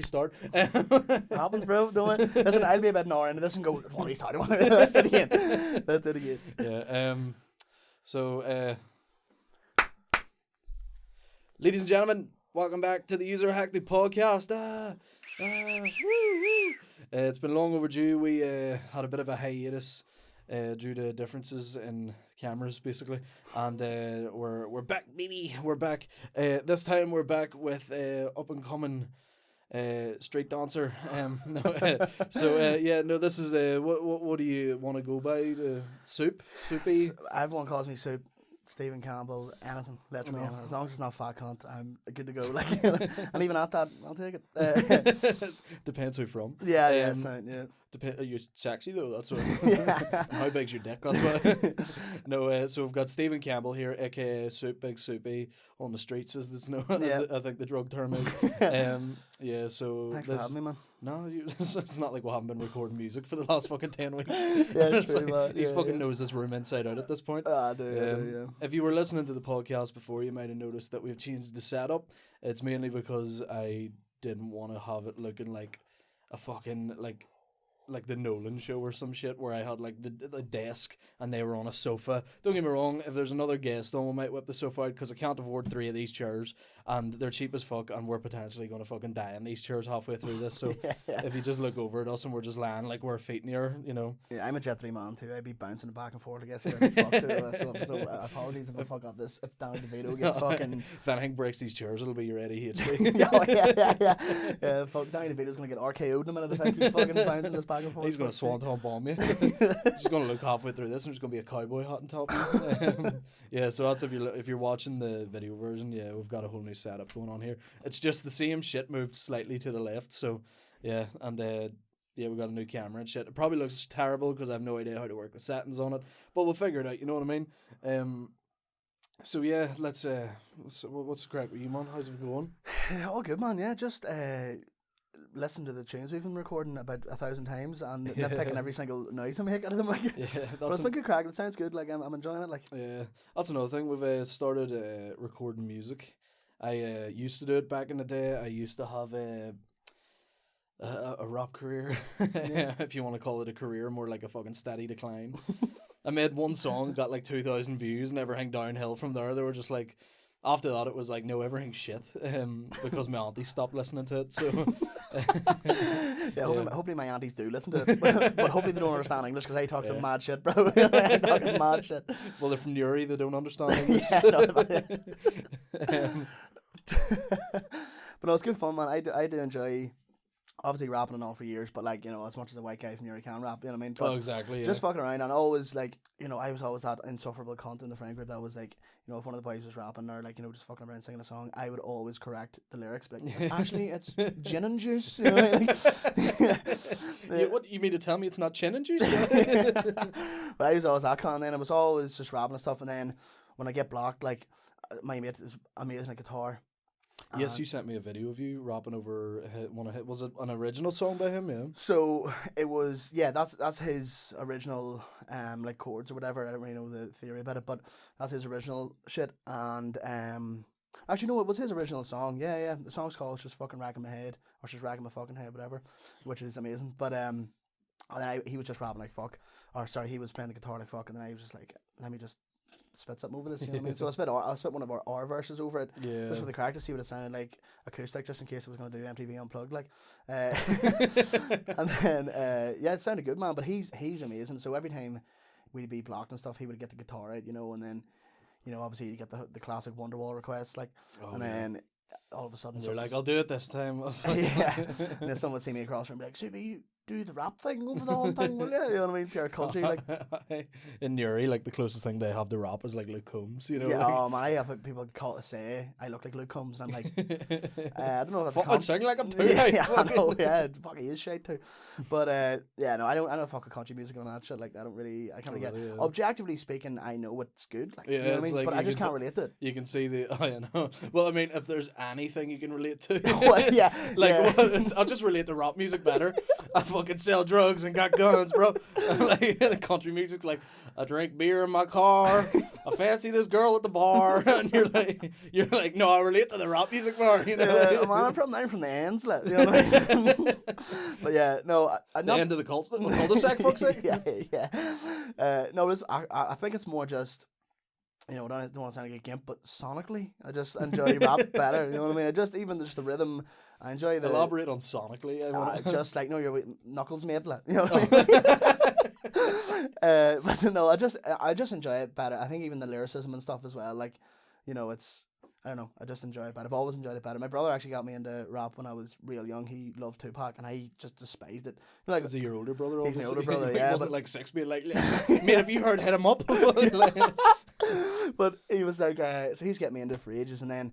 start. Happens, bro. Don't it? Listen, I'll be about an hour into this and go, what are you talking about? Let's do it again. Let's do it again. Yeah. So, ladies and gentlemen, welcome back to the User Hectic Podcast. It's been long overdue. We had a bit of a hiatus due to differences in cameras, basically, and we're back, baby. We're back. This time we're back with up and coming street dancer. This is what do you want to go by? Soupey. Everyone calls me Soup. Stephen Campbell, anything, literally anything. As long as it's not fat cunt, I'm good to go. Like, and even at that, I'll take it. Depends who from. Yeah, You're sexy though. That's what. Yeah. How big's your dick? That's what. No. So we've got Stephen Campbell here, aka Soup, Big Soupey on the streets. Is this no? I think the drug term is. Yeah. So thanks for having me, man. No, it's not like we haven't been recording music for the last fucking 10 weeks. Yeah, true, like, he fucking knows this room inside out at this point. I do, If you were listening to the podcast before, you might have noticed that we've changed the setup. It's mainly because I didn't want to have it looking like a fucking like the Nolan show or some shit where I had like the desk and they were on a sofa. Don't get me wrong, if there's another guest on, we might whip the sofa out because I can't afford 3 of these chairs and they're cheap as fuck and we're potentially going to fucking die in these chairs halfway through this. So if you just look over at us and we're just lying like we're feet in the air, you know. Yeah, I'm a Jet 3 man too. I'd be bouncing back and forth, I guess. So apologies if I fuck up this. If Danny DeVito gets fucking... If anything breaks these chairs, it'll be your Eddie H. Yeah, fuck, Danny DeVito's going to get RKO'd in a minute if I keep fucking bouncing this back and forth. He's going to swanton bomb you. He's going to look halfway through this and there's going to be a cowboy hat on top. Yeah, so that's if you're watching the video version. Yeah, we've got a whole new setup going on here. It's just the same shit moved slightly to the left. So yeah, and we got a new camera and shit. It probably looks terrible because I have no idea how to work the settings on it, but we'll figure it out. You know what I mean? So yeah, let's what's the crack with you, man? How's it going? All good, man. Yeah, just listen to the tunes we've been recording about 1,000 times and nitpicking every single noise I make out of them. Like, but it's been good crack. It sounds good. Like, I'm enjoying it. Like, yeah, that's another thing. We've started recording music. I used to do it back in the day. I used to have a rap career, if you want to call it a career, more like a fucking steady decline. I made one song, got like 2,000 views, and everything downhill from there. They were just like, after that it was like, no, everything's shit, because my auntie stopped listening to it. So hopefully my aunties do listen to it, but hopefully they don't understand English because I talk some mad shit, bro. I'm talking mad shit. Well, they're from Newry, they don't understand English. But no, it's good fun, man. I do enjoy obviously rapping and all for years, but like, you know, as much as a white guy from Newry can rap, you know what I mean? But exactly, yeah. Just fucking around and always like, you know, I was always that insufferable cunt in the friend group that was like, you know, if one of the boys was rapping or like, you know, just fucking around singing a song, I would always correct the lyrics, but like, actually it's gin and juice, you know, like, what you mean to tell me it's not gin and juice? But I was always that cunt, and then I was always just rapping and stuff, and then when I get blocked, like, my mate is amazing at guitar. Yes, you sent me a video of you rapping over was it an original song by him? Yeah. So it was, that's his original like chords or whatever. I don't really know the theory about it, but that's his original shit. And actually no, it was his original song. Yeah. The song's called Just Fucking Racking My Head, or Just Racking My Fucking Head, whatever, which is amazing. But and then he was just rapping like fuck, or sorry, he was playing the guitar like fuck, and then I was just like, let me just spit something over this, you know what I mean? So I spit one of our verses over it, just for the crack, to see what it sounded like acoustic, just in case it was going to do MTV Unplugged, like. And then it sounded good, man. But he's amazing. So every time we'd be blocked and stuff, he would get the guitar out, you know, and then, you know, obviously you get the classic Wonderwall requests, like, then all of a sudden, you're like, I'll do it this time. And then someone would see me across and be like, Soupey, you do the rap thing over the whole thing, will you? You know what I mean? Pure country, like. In Newry, like, the closest thing they have to rap is like Luke Combs, you know? Yeah, like, man, I have people say I look like Luke Combs, and I'm like, I don't know if that's fucking sing like him too. Yeah, I know, yeah, fucking is shit too. But no, I don't fuck with country music and all that shit. Like, I can't really get. Yeah. Objectively speaking, I know it's good. Like, you know what I mean? Like, but I just can't relate to it. You can see the. Oh, yeah, no. Well, I mean, if there's anything you can relate to, Well, I'll just relate to rap music better. fucking sell drugs and got guns, bro. Like the country music's like, I drink beer in my car, I fancy this girl at the bar, and you're like, no, I relate to the rap music more, you know. Man, I'm from the ends, like, you know what I mean? But yeah, no, The end of the cul-de-sac, fuck's sake. Yeah. No, I think it's more just, you know, I don't want to sound like a gimp, but sonically, I just enjoy rap better. You know what I mean? Even just the rhythm. I enjoy the. Elaborate on sonically. Just like, no, your knuckles, mate. Like, you know what I mean? But no, I just enjoy it better. I think even the lyricism and stuff as well. Like, you know, I don't know. I just enjoy it better. I've always enjoyed it better. My brother actually got me into rap when I was real young. He loved Tupac, and I just despised it. You know, like, is he your older brother? He's Obviously? my older brother. He Yeah, wasn't like 6 being like, mate, if you heard Hit 'Em Up. But he was like, so he's getting me into it for ages, and then,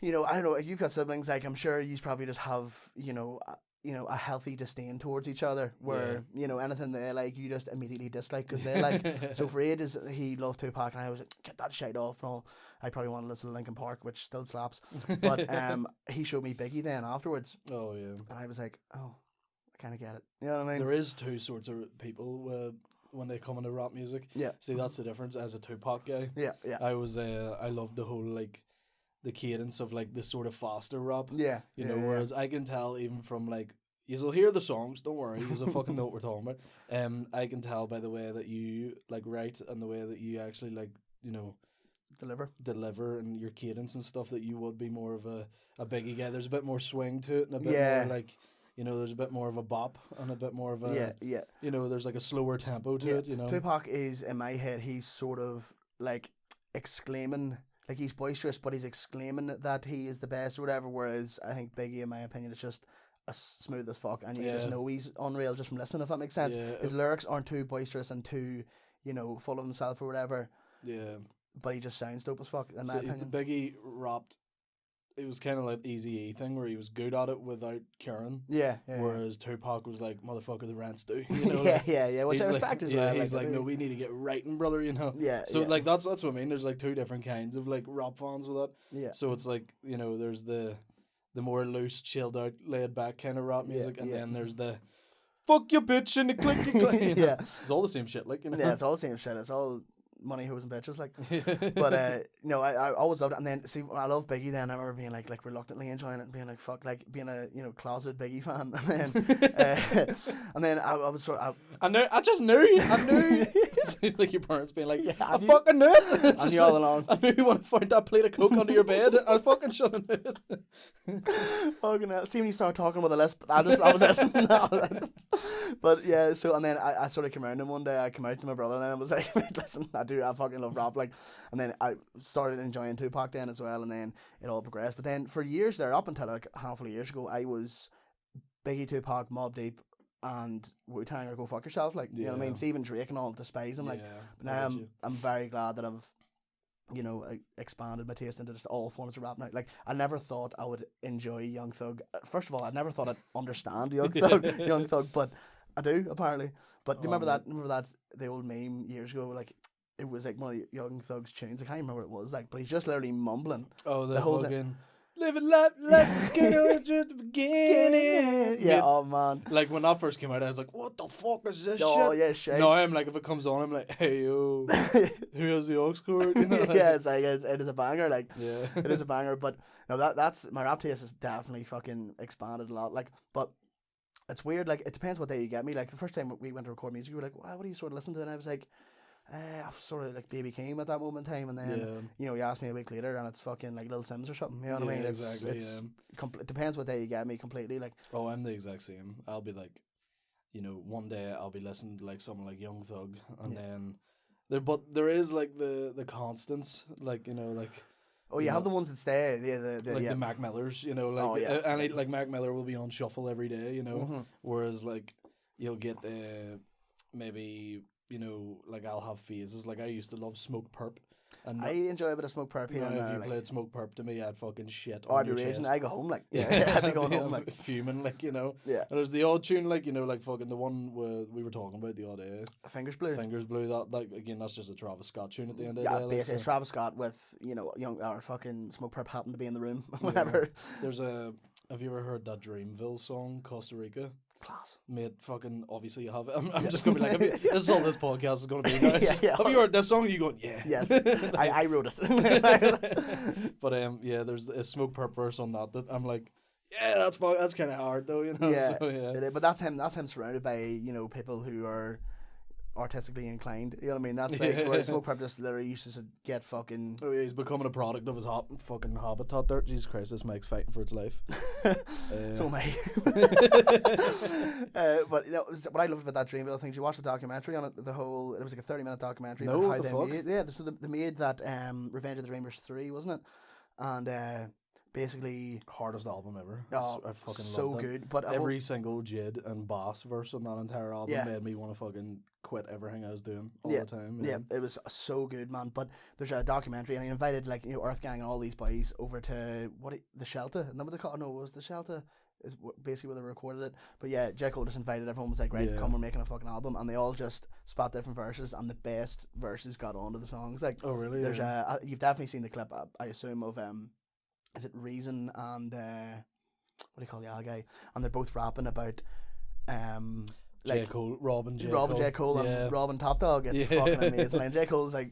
you know, I don't know, if you've got siblings, like, I'm sure you probably just have, you know, a healthy disdain towards each other, where, you know, anything they like, you just immediately dislike because they like. So for ages, he loved Tupac, and I was like, get that shit off, and all. I probably wanted to listen to Linkin Park, which still slaps. But he showed me Biggie then afterwards. Oh, yeah. And I was like, oh, I kind of get it. You know what I mean? There is two sorts of people when they come into rap music. Yeah. See, that's the difference. As a Tupac guy, Yeah. I loved the whole, like, the cadence of, like, the sort of faster rap. Yeah. You know, whereas I can tell even from, like, you'll hear the songs, don't worry, you'll fucking know what we're talking about. I can tell by the way that you, like, write and the way that you actually, like, you know, deliver and your cadence and stuff, that you would be more of a Biggie guy. There's a bit more swing to it and a bit more, like, you know, there's a bit more of a bop and a bit more of a you know, there's like a slower tempo to it, you know. Tupac is, in my head, he's sort of like exclaiming, like, he's boisterous, but he's exclaiming that he is the best or whatever, whereas I think Biggie, in my opinion, is just smooth as fuck, and you just know he's unreal just from listening, if that makes sense. His lyrics aren't too boisterous and too, you know, full of himself or whatever. Yeah. But he just sounds dope as fuck, in my opinion. Biggie rapped, it was kind of like Eazy-E thing where he was good at it without caring. Yeah. Whereas Tupac was like, motherfucker, the rents do. You know, which I respect as well. He's like, no, we need to get writing, brother, you know. Yeah. So like that's what I mean. There's like two different kinds of like rap fans with that. Yeah. So it's like, you know, there's the more loose, chilled out, laid back kind of rap music, and then there's the fuck your bitch and the clicky click. You know? It's all the same shit, like, you know. Yeah, it's all the same shit. It's all money, hoes, and bitches, like. But no, I always loved it. And then see, when I love Biggie, then I remember being like reluctantly enjoying it and being like, fuck, like being a, you know, closeted Biggie fan. And then I was sort of I just knew like your parents being like, I fucking knew it. I knew all along. I knew you want to find that plate of coke under your bed. I fucking should have knew it. Fucking hell. See, when you start talking with a lisp, I was it. But yeah, so, and then I sort of came around him one day. I came out to my brother and then I was like, listen, I fucking love rap, like. And then I started enjoying Tupac then as well, and then it all progressed. But then for years there, up until like a handful of years ago, I was Biggie, Tupac, Mobb Deep, and Wu-Tang, or go fuck yourself, like, you know what I mean? Even Drake and all, despise him, like. But now I'm very glad that I've, you know, expanded my taste into just all forms of rap now. Like, I never thought I would enjoy Young Thug. First of all, I never thought I'd understand Young Thug, but I do, apparently. But do you remember that the old meme years ago, like, it was like one of the Young Thug's tunes. I can't remember what it was, like, but he's just literally mumbling. Oh, the whole thing. Living life like just the beginning. Yeah, oh man. Like when that first came out, I was like, what the fuck is this shit? Oh yeah, shit. No, I'm like, if it comes on, I'm like, hey yo, who has the aux cord? You know, like, yeah, it's like, it is a banger, like. Yeah. It is a banger, but no, that's, my rap taste has definitely fucking expanded a lot, like, but it's weird, like, it depends what day you get me. Like, the first time we went to record music, you were like, wow, what do you sort of listen to? And I was like, I was sort of like Baby Keem at that moment in time, and then you know, you asked me a week later, and it's fucking like Lil Sims or something. You know what I mean? Exactly. It depends what day you get me completely. Like, oh, I'm the exact same. I'll be like, you know, one day I'll be listening to like someone like Young Thug, and then there is like the constants, like, you know, like. Oh, you have the ones that stay. The Mac Millers, you know, like like Mac Miller will be on shuffle every day, you know, whereas like you'll get the maybe. You know, like, I'll have phases. Like, I used to love Smoke Perp. And I enjoy a bit of Smoke Perp here and there. If you like, played Smoke Perp to me, I'd fucking shit on your chest. I go home, like. Yeah, I'd be going home, like. Fuming, like, you know. Yeah. And there's the odd tune, like, you know, like fucking the one we were talking about the other day. Fingers Blue. Fingers Blue, that, like, again, that's just a Travis Scott tune at the end of the day. Yeah, basically, it's Travis Scott with, you know, fucking Smoke Perp happened to be in the room, whatever. There's have you ever heard that Dreamville song, Costa Rica? Class. Mate, fucking, obviously you have it. I'm just going to be like, this is all this podcast is going to be. Now. Yeah. Have you heard this song? And you going, yeah. Yes. I wrote it. But yeah, there's a Smoke Perp verse on that I'm like, yeah, that's kind of hard though, you know. Yeah, so, yeah. But that's him surrounded by, you know, people who are artistically inclined. You know what I mean? That's like where Smoke Perp just literally used to get fucking. Oh yeah, he's becoming a product of his fucking habitat there. Jesus Christ, this mic's fighting for its life. So am I. But you know what I loved about that Dreamville thing. Did you watch the documentary on it? It was like a 30-minute documentary No, about what how the they fuck? made. Yeah, so they made that Revenge of the Dreamers 3, wasn't it? And basically Hardest album ever. I fucking so loved it. good. But Every single Jid and Bass verse on that entire album Yeah. made me want to fucking quit everything I was doing all Yeah, the time. yeah, it was so good, man. But there's a documentary, and he invited like Earth Gang and all these boys over to the Shelter. Isn't that what they call it? No, it was the Shelter. Is basically where they recorded it. But yeah, J. Cole just invited everyone. Was like, right, Yeah. come, we're making a fucking album, and they all just spat different verses, and the best verses got onto the songs. Like, Oh really? there's Yeah. you've definitely seen the clip, I assume, of is it Reason and what do you call the other guy? And they're both rapping about J. Cole, Robin J. J. Cole Yeah. and Robin Top Dog. It's Yeah. fucking amazing. And J. Cole's like,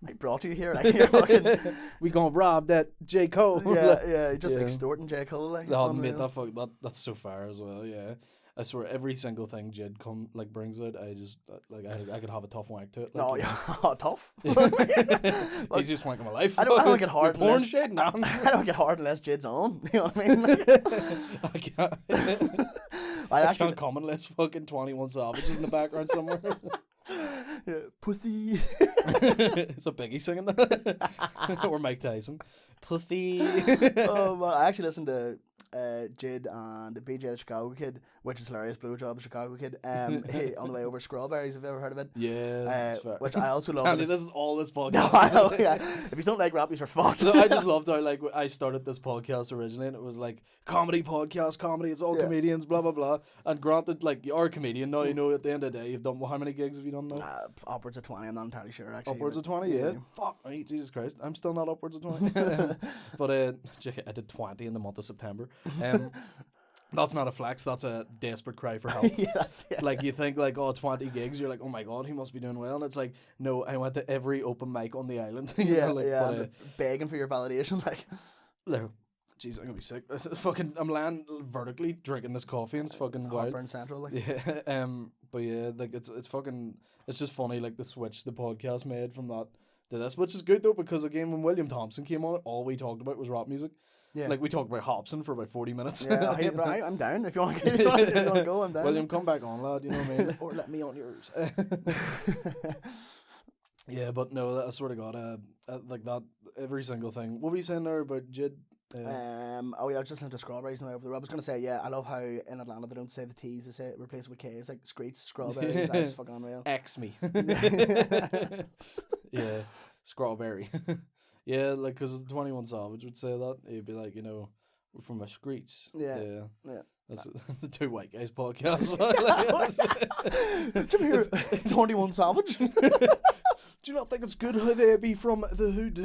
I brought you here. Like, you're fucking, We gonna rob that J. Cole. yeah, just Yeah. extorting J. Cole. Like, Oh, unreal. mate, that's so far as well. Yeah, I swear every single thing Jid brings out, I just I could have a tough wank to it. Like, No, you know. yeah, tough. Easiest wank of my life. I don't get hard Your porn unless- shit, no. I don't get hard unless Jid's on. You know what I mean? Like, I can't. I I actually, can't come unless fucking 21 Savage is in the background somewhere. yeah, pussy. It's a Biggie singing that, or Mike Tyson. Pussy. Oh man, I actually listened to Jid and BJ the Chicago Kid, which is hilarious. Blowjob Chicago Kid. On the way over Strawberries. Have you ever heard of it? Yeah, that's fair. Which I also love. Andy, It is- this is all this podcast. No, I know, yeah. If you don't like rap, you're fucked. So I just loved how like I started this podcast originally, and it was like comedy podcast, comedy. It's all Yeah. comedians, blah blah blah. And granted, like you are a comedian now. You know, at the end of the day, you've done how many gigs have you done now? Upwards of 20. I'm not entirely sure actually. Upwards of but 20, yeah. Fuck me, Jesus Christ, I'm still not upwards of 20. But I did 20 in the month of September. That's not a flex. That's a desperate cry for help. Yeah, that's it. Like you think like 20 gigs, you're like, oh my god, he must be doing well. And it's like, no, I went to every open mic on the island. You Yeah, know, like, yeah. but, and begging for your validation, like. no, jeez, I'm gonna be sick. I'm lying vertically drinking this coffee and it's fucking wild. Heartburn Central, like. Yeah, but yeah, like it's fucking, it's just funny like the switch the podcast made from that to this, which is good though because again when William Thompson came on, all we talked about was rap music. Yeah. Like we talked about Hobson for about 40 minutes. Yeah, I'm down. If you want to go, I'm down. William, come back on, lad. You know what I mean? Or let me on yours. Yeah, but no, I swear to God, like that, every single thing. What were you saying there about Jid? Oh yeah, I was just into Strawberries now over the road. I was gonna say, yeah, I love how in Atlanta they don't say the T's, they say it, replace it with K's, like Screets, Strawberries. That's fucking unreal. X me. Yeah, Strawberry. Yeah, like because 21 Savage would say that. He'd be like, you know, we're from the streets. Yeah. Yeah. Yeah. That's the Two White Guys podcast. Did you ever hear 21 Savage? Do you not think it's good how they be from the hood?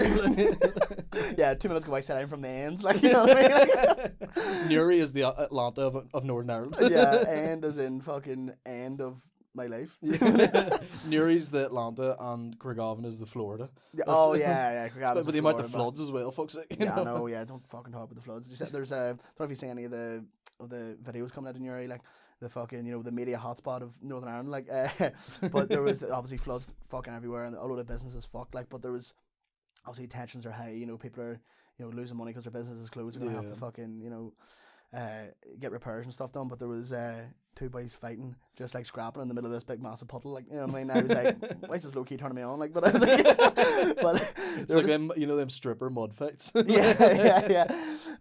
Yeah, 2 minutes ago I said I'm from the ends, like, you know what I mean? Newry is the Atlanta of Northern Ireland. Yeah, end as in fucking end of my life. Newry's the Atlanta and Craigavon is the Florida. Oh yeah, yeah. But the amount of floods as well, fuck's sake. Yeah, I know. Yeah, don't fucking talk about the floods. There's I don't know if you see any of the videos coming out in Newry, like the fucking the media hotspot of Northern Ireland, like. But there was obviously floods fucking everywhere, and a lot of businesses fucked. Like, but there was obviously tensions are high. People are losing money because their business is closed. They're gonna have to fucking get repairs and stuff done. But there was two boys fighting, just like scrapping in the middle of this big massive puddle, like, you know what I mean? I was like, why is this low key turning me on? Like, but I was like, but it's like them, them stripper mud fights. yeah.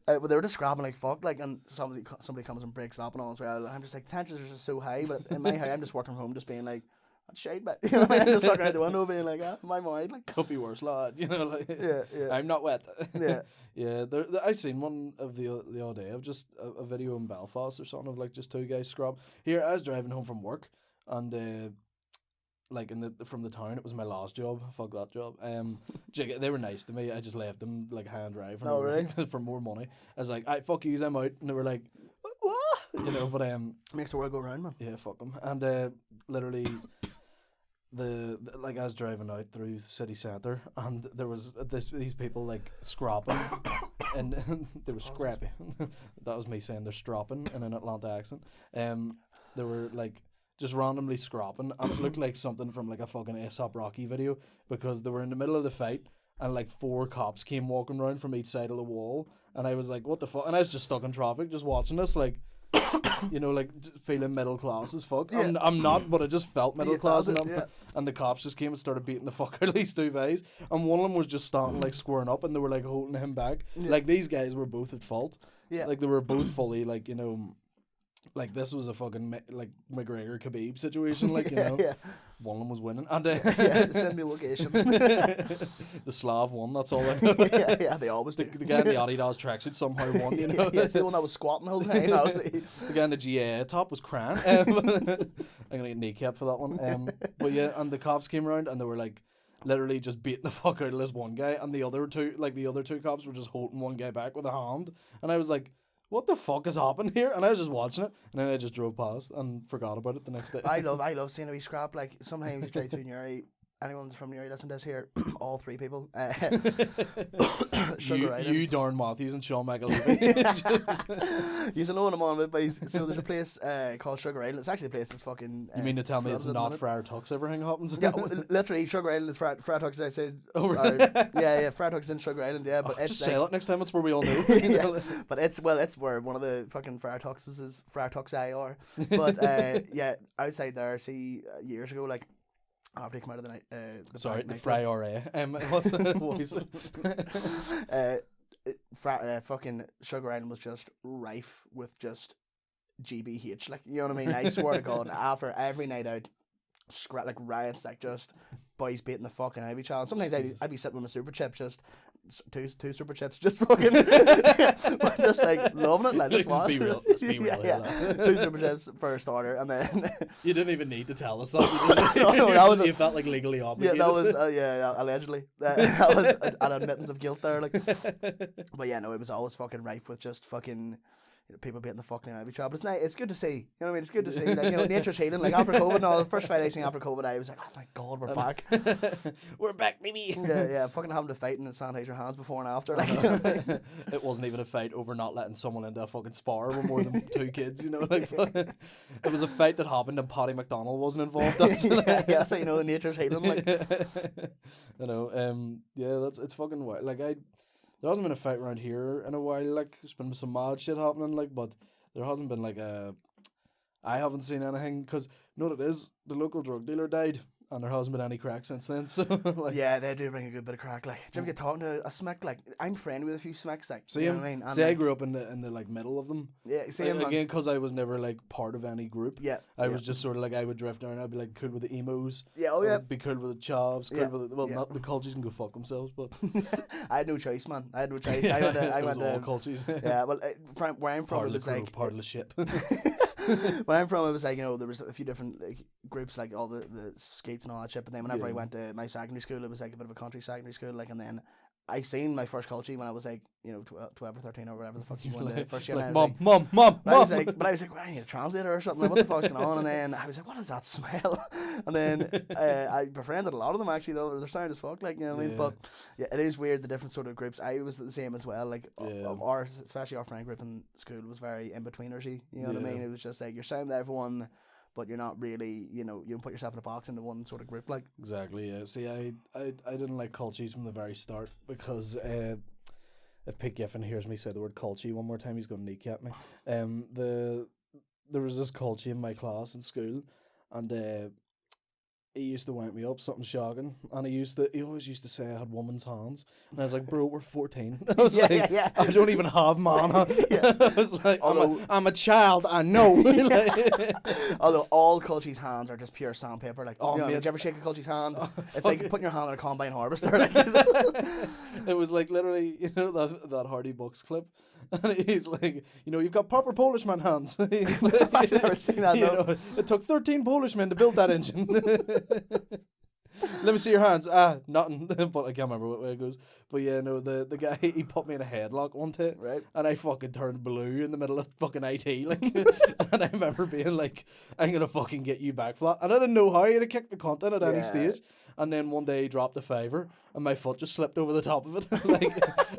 But they were just scrapping like fuck, like, and somebody comes and breaks it up and all as well. I'm just like, tensions are just so high, but in my high, I'm just working from home, just being like, that's shade, but you know what I mean? I'm just looking out the window, being like, am I alright? Like, could be worse, lad. Like, yeah. I'm not wet. Yeah. Yeah, I seen one of the other day of just a video in Belfast or something of like just two guys scrub. Here, I was driving home from work, and like from the town, it was my last job. Fuck that job. They were nice to me. I just left them like high and dry for really? for more money. I was like, "I fuck yous, I'm out," and they were like, "What?" You know, but makes the world go round, man. yeah, fuck them. And literally, the like I was driving out through the city centre, and there was these people like scrapping, and they were scrappy. That was me saying they're stropping in an Atlanta accent. They were like just randomly scrapping, and it looked like something from like a fucking A$AP Rocky video, because they were in the middle of the fight, and like 4 cops came walking around from each side of the wall, and I was like, what the fuck? And I was just stuck in traffic, just watching this, like. You know, like feeling middle class as fuck. Yeah. I'm not, but I just felt middle class, it, and the cops just came and started beating the fuck out of these 2 guys, and one of them was just standing like squaring up, and they were like holding him back. Yeah. Like these guys were both at fault. Yeah. Like they were both fully like, you know, like this was a fucking like McGregor Khabib situation. Like, you know, yeah. one of them was winning, and Yeah, send me location. the Slav won. That's all I know. yeah, they always do. The guy in the Adidas tracksuit somehow won. You know, yeah, it's the one that was squatting the whole time. The guy in the GAA top was crying. I'm gonna get kneecapped for that one. But yeah, and the cops came around, and they were like literally just beating the fuck out of this one guy, and the other two cops were just holding one guy back with a hand, and I was like, what the fuck has happened here? And I was just watching it, and then I just drove past and forgot about it the next day. I love seeing a wee scrap. Like sometimes you drive through Newry. Anyone from Newry listening to this here, all 3 people. Sugar Island. You, Darren Matthews, and Sean McAlevey. You know what I'm on with, but so there's a place called Sugar Island. It's actually a place that's fucking. You mean to tell me it's not Friar Tuck's everything happens? Yeah, literally Sugar Island is Friar Tuck's outside. Oh, really? Yeah, Friar Tuck's in Sugar Island. Yeah, but it's just say it next time. It's where we all know. Yeah, but it's where one of the fucking Friar Tuck's is. Friar Tuck's IR. But yeah, outside there, see years ago, like. After you come out of the night, the Friar. What's what is it? Fucking Sugar Island was just rife with just GBH, like, you know what I mean? I swear to God, after every night out, like riots, like just boys beating the fucking out of each other. Sometimes I'd be sitting with my super chips, just two super chips, just fucking, just like loving it, like just watch. Be real. Let's be real. Yeah. 2 super chips for a starter, and then you didn't even need to tell us that. You felt like legally obligated. Yeah, that was allegedly. That was an admittance of guilt there, like. But yeah, no, it was always fucking rife with just fucking. You know, people beating the fucking out of each other. But it's nice. It's good to see. You know what I mean? It's good to see. Like, you know, nature's healing. Like after COVID, the first fight I seen after COVID, I was like, oh my God, we're back. We're back, baby. Yeah. Fucking having to fight and sanitize your hands before and after. Like, it wasn't even a fight over not letting someone into a fucking spar with more than 2 kids. You know, like it was a fight that happened and Paddy McDonald wasn't involved. That's that's how you know nature's healing. Like, you know, yeah, it's fucking wild. Like there hasn't been a fight around here in a while, like, there's been some mad shit happening, like, but there hasn't been, like, I haven't seen anything, because, you know what it is? The local drug dealer died, and there hasn't been any crack since then, so, like... Yeah, they do bring a good bit of crack, like, do you ever get talking to a smick? Like, I'm friendly with a few smicks, like, see, you know what I mean? And see, like, I grew up in the like, middle of them. Yeah, see, again, because I was never, like, part of any group. Yeah. I was just sort of, like, I would drift down, I'd be, like, cool with the emos. Yeah, oh yeah. I'd be cool with the chavs, cool with the, not the cultures can go fuck themselves, but... I had no choice, man. I had no choice. I went to... all cultures. Yeah, well, where I'm from, it was like... Part of the ship. Where I'm from, it was like, you know, there was a few different like groups, like all the skates and all that shit. But then whenever I went to my secondary school, it was like a bit of a country secondary school, like, and then I seen my first culture when I was like, you know, 12 or 13 or whatever the fuck you went first year. Like, mom. But I was like, well, I need a translator or something. Like, what the fuck's going on? And then I was like, what does that smell? And then I befriended a lot of them actually. Though they're sound as fuck, like, you know what I mean. But yeah, it is weird the different sort of groups. I was the same as well. Like especially our friend group in school was very in betweenersy. You know what I mean? It was just like you're sound to everyone, but you're not really, you know, you don't put yourself in a box into one sort of group, like. Exactly, yeah. See, I didn't like culchies from the very start because if Pete Giffen hears me say the word culchie one more time, he's going to kneecap me. There was this culchie in my class in school, and he used to wind me up, something shocking, and he always used to say I had woman's hands, and I was like, bro, we're 14. I was I don't even have man. I was like, I'm a child, I know. Although all culchies' hands are just pure sandpaper, like, you know, did you ever shake a culchie's hand? It's like putting your hand on a combine harvester. Like. It was like literally, you know, that Hardy Bucks clip. And he's like, you know, you've got proper Polishman hands. He's like, I've never seen that. You know, it took 13 Polishmen to build that engine. Let me see your hands. Nothing. But I can't remember what way it goes. But yeah, no, the guy, he put me in a headlock one day. Right. And I fucking turned blue in the middle of fucking IT. Like, and I remember being like, I'm going to fucking get you back flat. And I didn't know how he had kicked the cunt in at any stage. And then one day he dropped a fiver and my foot just slipped over the top of it. Like,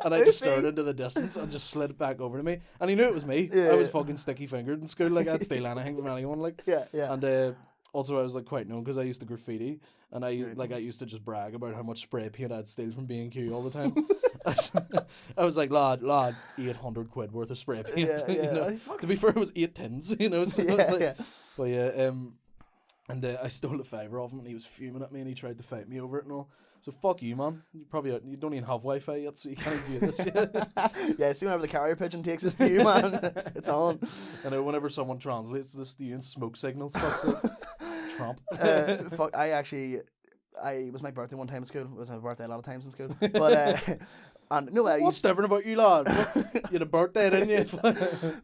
and I just stared into the distance and just slid it back over to me. And he knew it was me. I was fucking sticky fingered in school. Like, I'd steal anything from anyone. Like, And also I was like quite known because I used to graffiti. And I used to just brag about how much spray paint I'd steal from B&Q all the time. I was like, lad, 800 quid worth of spray paint. You know? To be fair, it was 8 tins, you know. So But yeah, and I stole a fiver off him, and he was fuming at me, and he tried to fight me over it and all. So fuck you, man. You don't even have Wi-Fi yet, so you can't view this yet. See, whenever the carrier pigeon takes us to you, man, it's on. I know whenever someone translates this to you in smoke signals, fuck's sake. Trump. Fuck, it was my birthday one time in school. It was my birthday a lot of times in school. But and no, what's different about you, lad? You had a birthday, didn't you?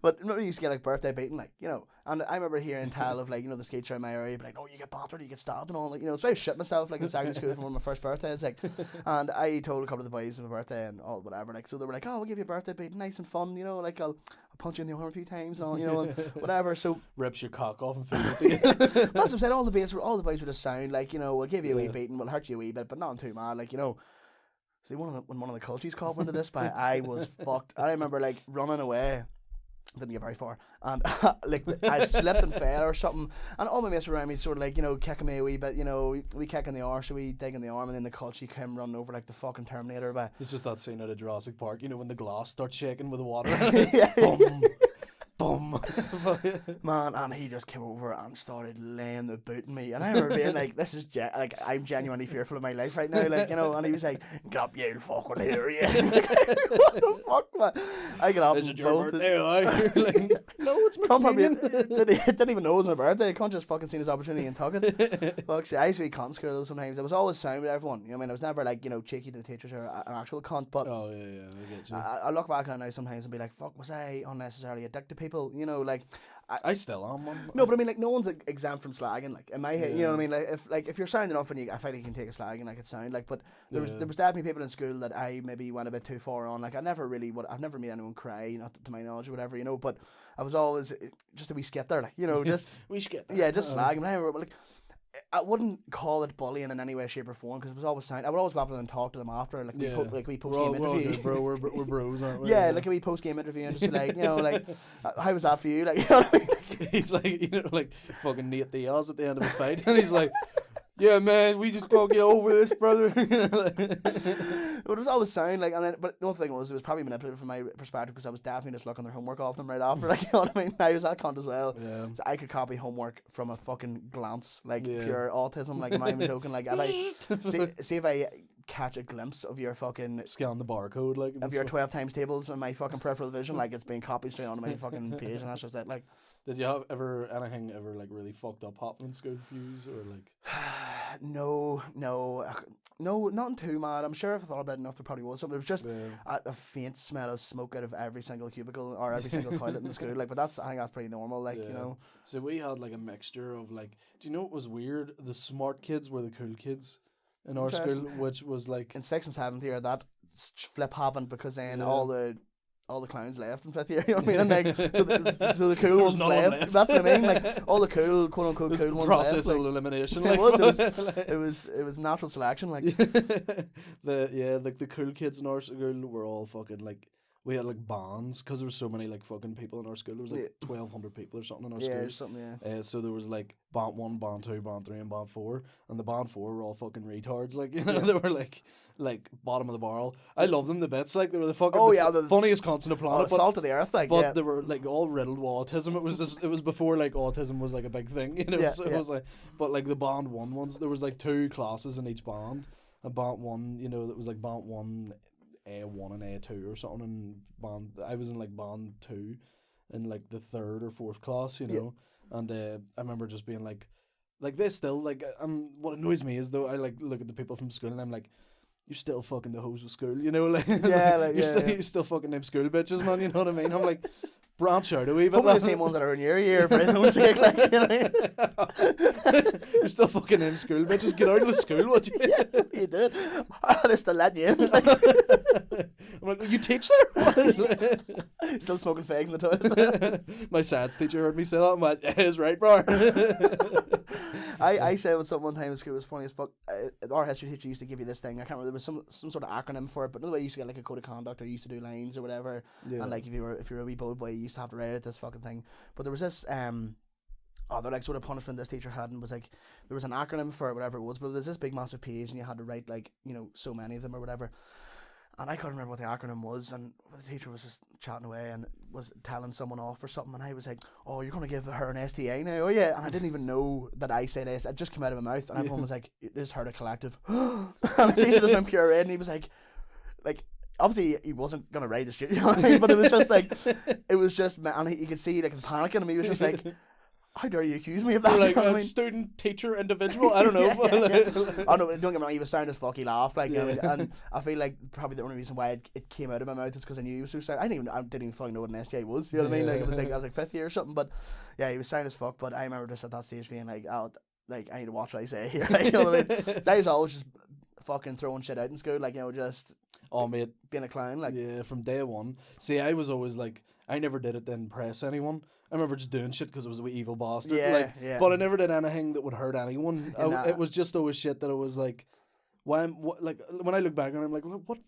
But remember, you used to get like birthday beating, like, you know. And I remember hearing tell of, like, you know, the skates around my area, but like, no, you get battered, you get stabbed and all. Like, you know, it's very shit myself, like in secondary school from one of my first birthdays, like. And I told a couple of the boys of my birthday and all whatever, like, so they were like, oh, we'll give you a birthday beating, nice and fun, you know, like I'll punch you in the arm a few times and all, you know, and whatever. So rips your cock off and feels it. That's what I'm saying. All the boys were just sound like, you know, we'll give you a wee beating, we'll hurt you a wee bit, but not too mad, like, you know. See, when one of the culties called into this, I was fucked. I remember like running away. Didn't get very far, and like I slipped and fell or something, and all my mates around me sort of like, you know, kicking me a wee bit, you know, we kick in the arse, we dig in the arm, and then the culty came running over like the fucking Terminator. But it's just that scene out of Jurassic Park, you know, when the glass starts shaking with the water. Boom. Man, and he just came over and started laying the boot in me, and I remember being like, this is like, I'm genuinely fearful of my life right now, like, you know. And he was like, get up, you fucking idiot. What the fuck, man? I get up, is it your birthday? Like, no, it's my probably didn't even know it was my birthday. I can't just fucking seen his opportunity and took it. Fuck, see, I used to be cunt scared though sometimes. I was always sound with everyone, you know what I mean? I was never like, you know, cheeky to the teachers or an actual cunt, but oh yeah, I get you. I look back on it now sometimes and be like, fuck, was I unnecessarily addicted to people, you know, like. I still am one. No, but I mean, like, no one's exempt from slagging. Like, in my head, you know what I mean? Like, if you're sound enough and I feel like you can take a slag and I could sound like, but there was definitely people in school that I maybe went a bit too far on. Like, I've never made anyone cry, not to my knowledge or whatever, you know. But I was always just a wee skitter, like, you know, just wee skitter. Yeah, just slagging. I remember, like, I wouldn't call it bullying in any way, shape, or form because it was always sound. I would always go up to them and talk to them after, like we post game interview. Good, bro. We're bros, aren't we? Yeah, like a wee post game interview and just be like, you know, like, how was that for you? Like, you know what I mean? He's like, you know, like fucking Nate Diaz at the end of a fight, and he's like, yeah, man, we just gotta get over this, brother. But it was always sound like, and then, but the other thing was, it was probably manipulated from my perspective because I was definitely just looking their homework off them right after, like, you know what I mean? I was that cunt as well. Yeah. So I could copy homework from a fucking glance, like pure autism, like, I'm not even joking. Like, if if I catch a glimpse of your fucking scan the barcode, like, of your 12 times tables in my fucking peripheral vision, like, it's being copied straight onto my fucking page, and that's just it. Like, did you have anything like really fucked up happen in school for you, or like? No, nothing too mad. I'm sure if I thought about it enough, there probably was something. There was just a faint smell of smoke out of every single cubicle or every single toilet in the school. Like, but I think that's pretty normal. Like, you know. So we had like a mixture of like. Do you know what was weird? The smart kids were the cool kids in our school, which was like in 6th and 7th year that flip happened because then all the clowns left in 5th year, you know what I mean? And like, so the cool ones left. That's what I mean. Like, all the cool, quote unquote, cool ones left. Process of elimination. Like, it was natural selection. Like, the cool kids in our school were all fucking like. We had like bands because there was so many like fucking people in our school. There was like 1,200 people or something in our school. Yeah, something. So there was like band 1, band 2, band 3, and band 4, and the band 4 were all fucking retards. Like, you know, they were like bottom of the barrel. I love them to bits. Like, they were the fucking the funniest cunts on the planet. Salt of the earth. Like, but they were like all riddled with autism. It was before like autism was like a big thing. You know, it was like, but like the band 1 ones, there was like 2 classes in each band. And band 1, you know, that was like band 1. A1 and A2 or something, and band. I was in like band 2 in like the 3rd or 4th class, you know, and I remember just being like this still, like, what annoys me is though I like look at the people from school and I'm like, you're still fucking the hoes of school, you know, like, you're still fucking them school bitches, man, you know what I mean? I'm like, branch out a wee bit. Hopefully the same ones that are in your ear for his own sake. Like, you know. You're still fucking in school, but just get out of the school, what you? Yeah, you did. I'm still letting you in. Like, I'm like, you teach there? still smoking fags in the toilet. My science teacher heard me say that. I'm like, he's right, bro. I said with someone one time in school, it was funny as fuck. Our history teacher used to give you this thing. I can't remember. There was some sort of acronym for it, but another way you used to get like a code of conduct, or you used to do lines or whatever. Yeah. And like if you were a wee boy, you used to have to write out this fucking thing. But there was this other like sort of punishment this teacher had, and was like there was an acronym for it, whatever it was. But there's this big massive page, and you had to write like, you know, so many of them or whatever. And I couldn't remember what the acronym was, and the teacher was just chatting away and was telling someone off or something, and I was like, oh, you're going to give her an STA now? Oh, yeah. And I didn't even know that I said it. It just came out of my mouth, and everyone was like, it just heard a collective. And the teacher just went pure red, and he was like, obviously he wasn't going to write the shit, you know what I mean? But it was just like, and you could see like the panic in him. He was just like, how dare you accuse me of that? You're like, you know what I mean? student, teacher, individual, I don't know. Yeah. Oh no, don't get me wrong, he was sound as fuck, he laughed, like, you know, and I feel like probably the only reason why it came out of my mouth is because I knew he was so sound. I didn't even fucking know what an STA was, you know what I mean? Like, it was like, I was like 5th year or something, but yeah, he was sound as fuck. But I remember just at that stage being like, oh, like, I need to watch what I say here, like, you know what I mean? So I was always just fucking throwing shit out in school, like, you know, just mate, being a clown, like. Yeah, from day one. See, I was always like, I never did it to impress anyone. I remember just doing shit because it was a wee evil bastard. Yeah, like, But I never did anything that would hurt anyone. It was just always shit that I was like, like when I look back on it, I'm like, what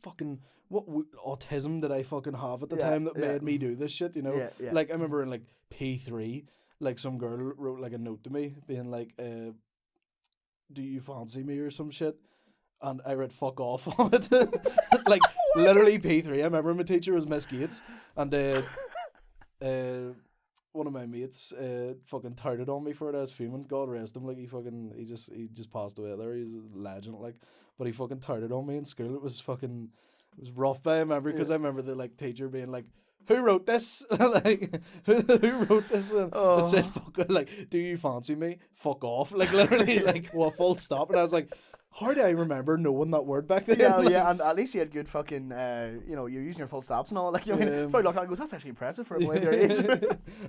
autism did I fucking have at the time that made me do this shit, you know? Yeah. Like, I remember in like P3, like some girl wrote like a note to me being like, do you fancy me or some shit? And I read fuck off on it. Like, literally P3. I remember my teacher was Miss Gates, and one of my mates fucking touted on me for it. I was fuming. God rest him. Like, he just passed away there. He's a legend, like. But he fucking touted on me in school. It was rough. But I remember, because I remember the like teacher being like, who wrote this? Like, who wrote this? And it said, fuck, like, do you fancy me? Fuck off. Like, literally, like, well, full stop. And I was like, how do I remember knowing that word back then? Yeah, like, yeah, and at least you had good fucking, you know, you're using your full stops and all. Like, I mean, probably looked at it and goes, that's actually impressive for a boy their age.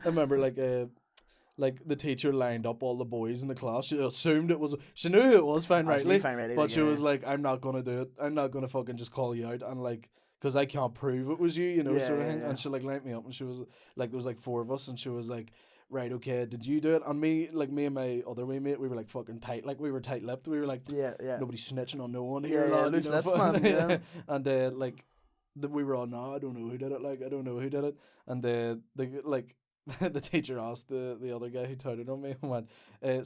I remember, like the teacher lined up all the boys in the class. She assumed it was, she knew who it was, fine rightly, but she was like, I'm not gonna do it. I'm not gonna fucking just call you out and like, because I can't prove it was you, you know, sort of thing. And she like lined me up, and she was like, there was like 4 of us, and she was like, right, okay, did you do it? And me and my other wee mate, we were like fucking tight, like we were tight-lipped. We were like, nobody's snitching on no one here, lad, loose you know, lips, man, yeah. And like, we were all, no, I don't know who did it. Like, I don't know who did it. And the like, the teacher asked the other guy who touted on me and went,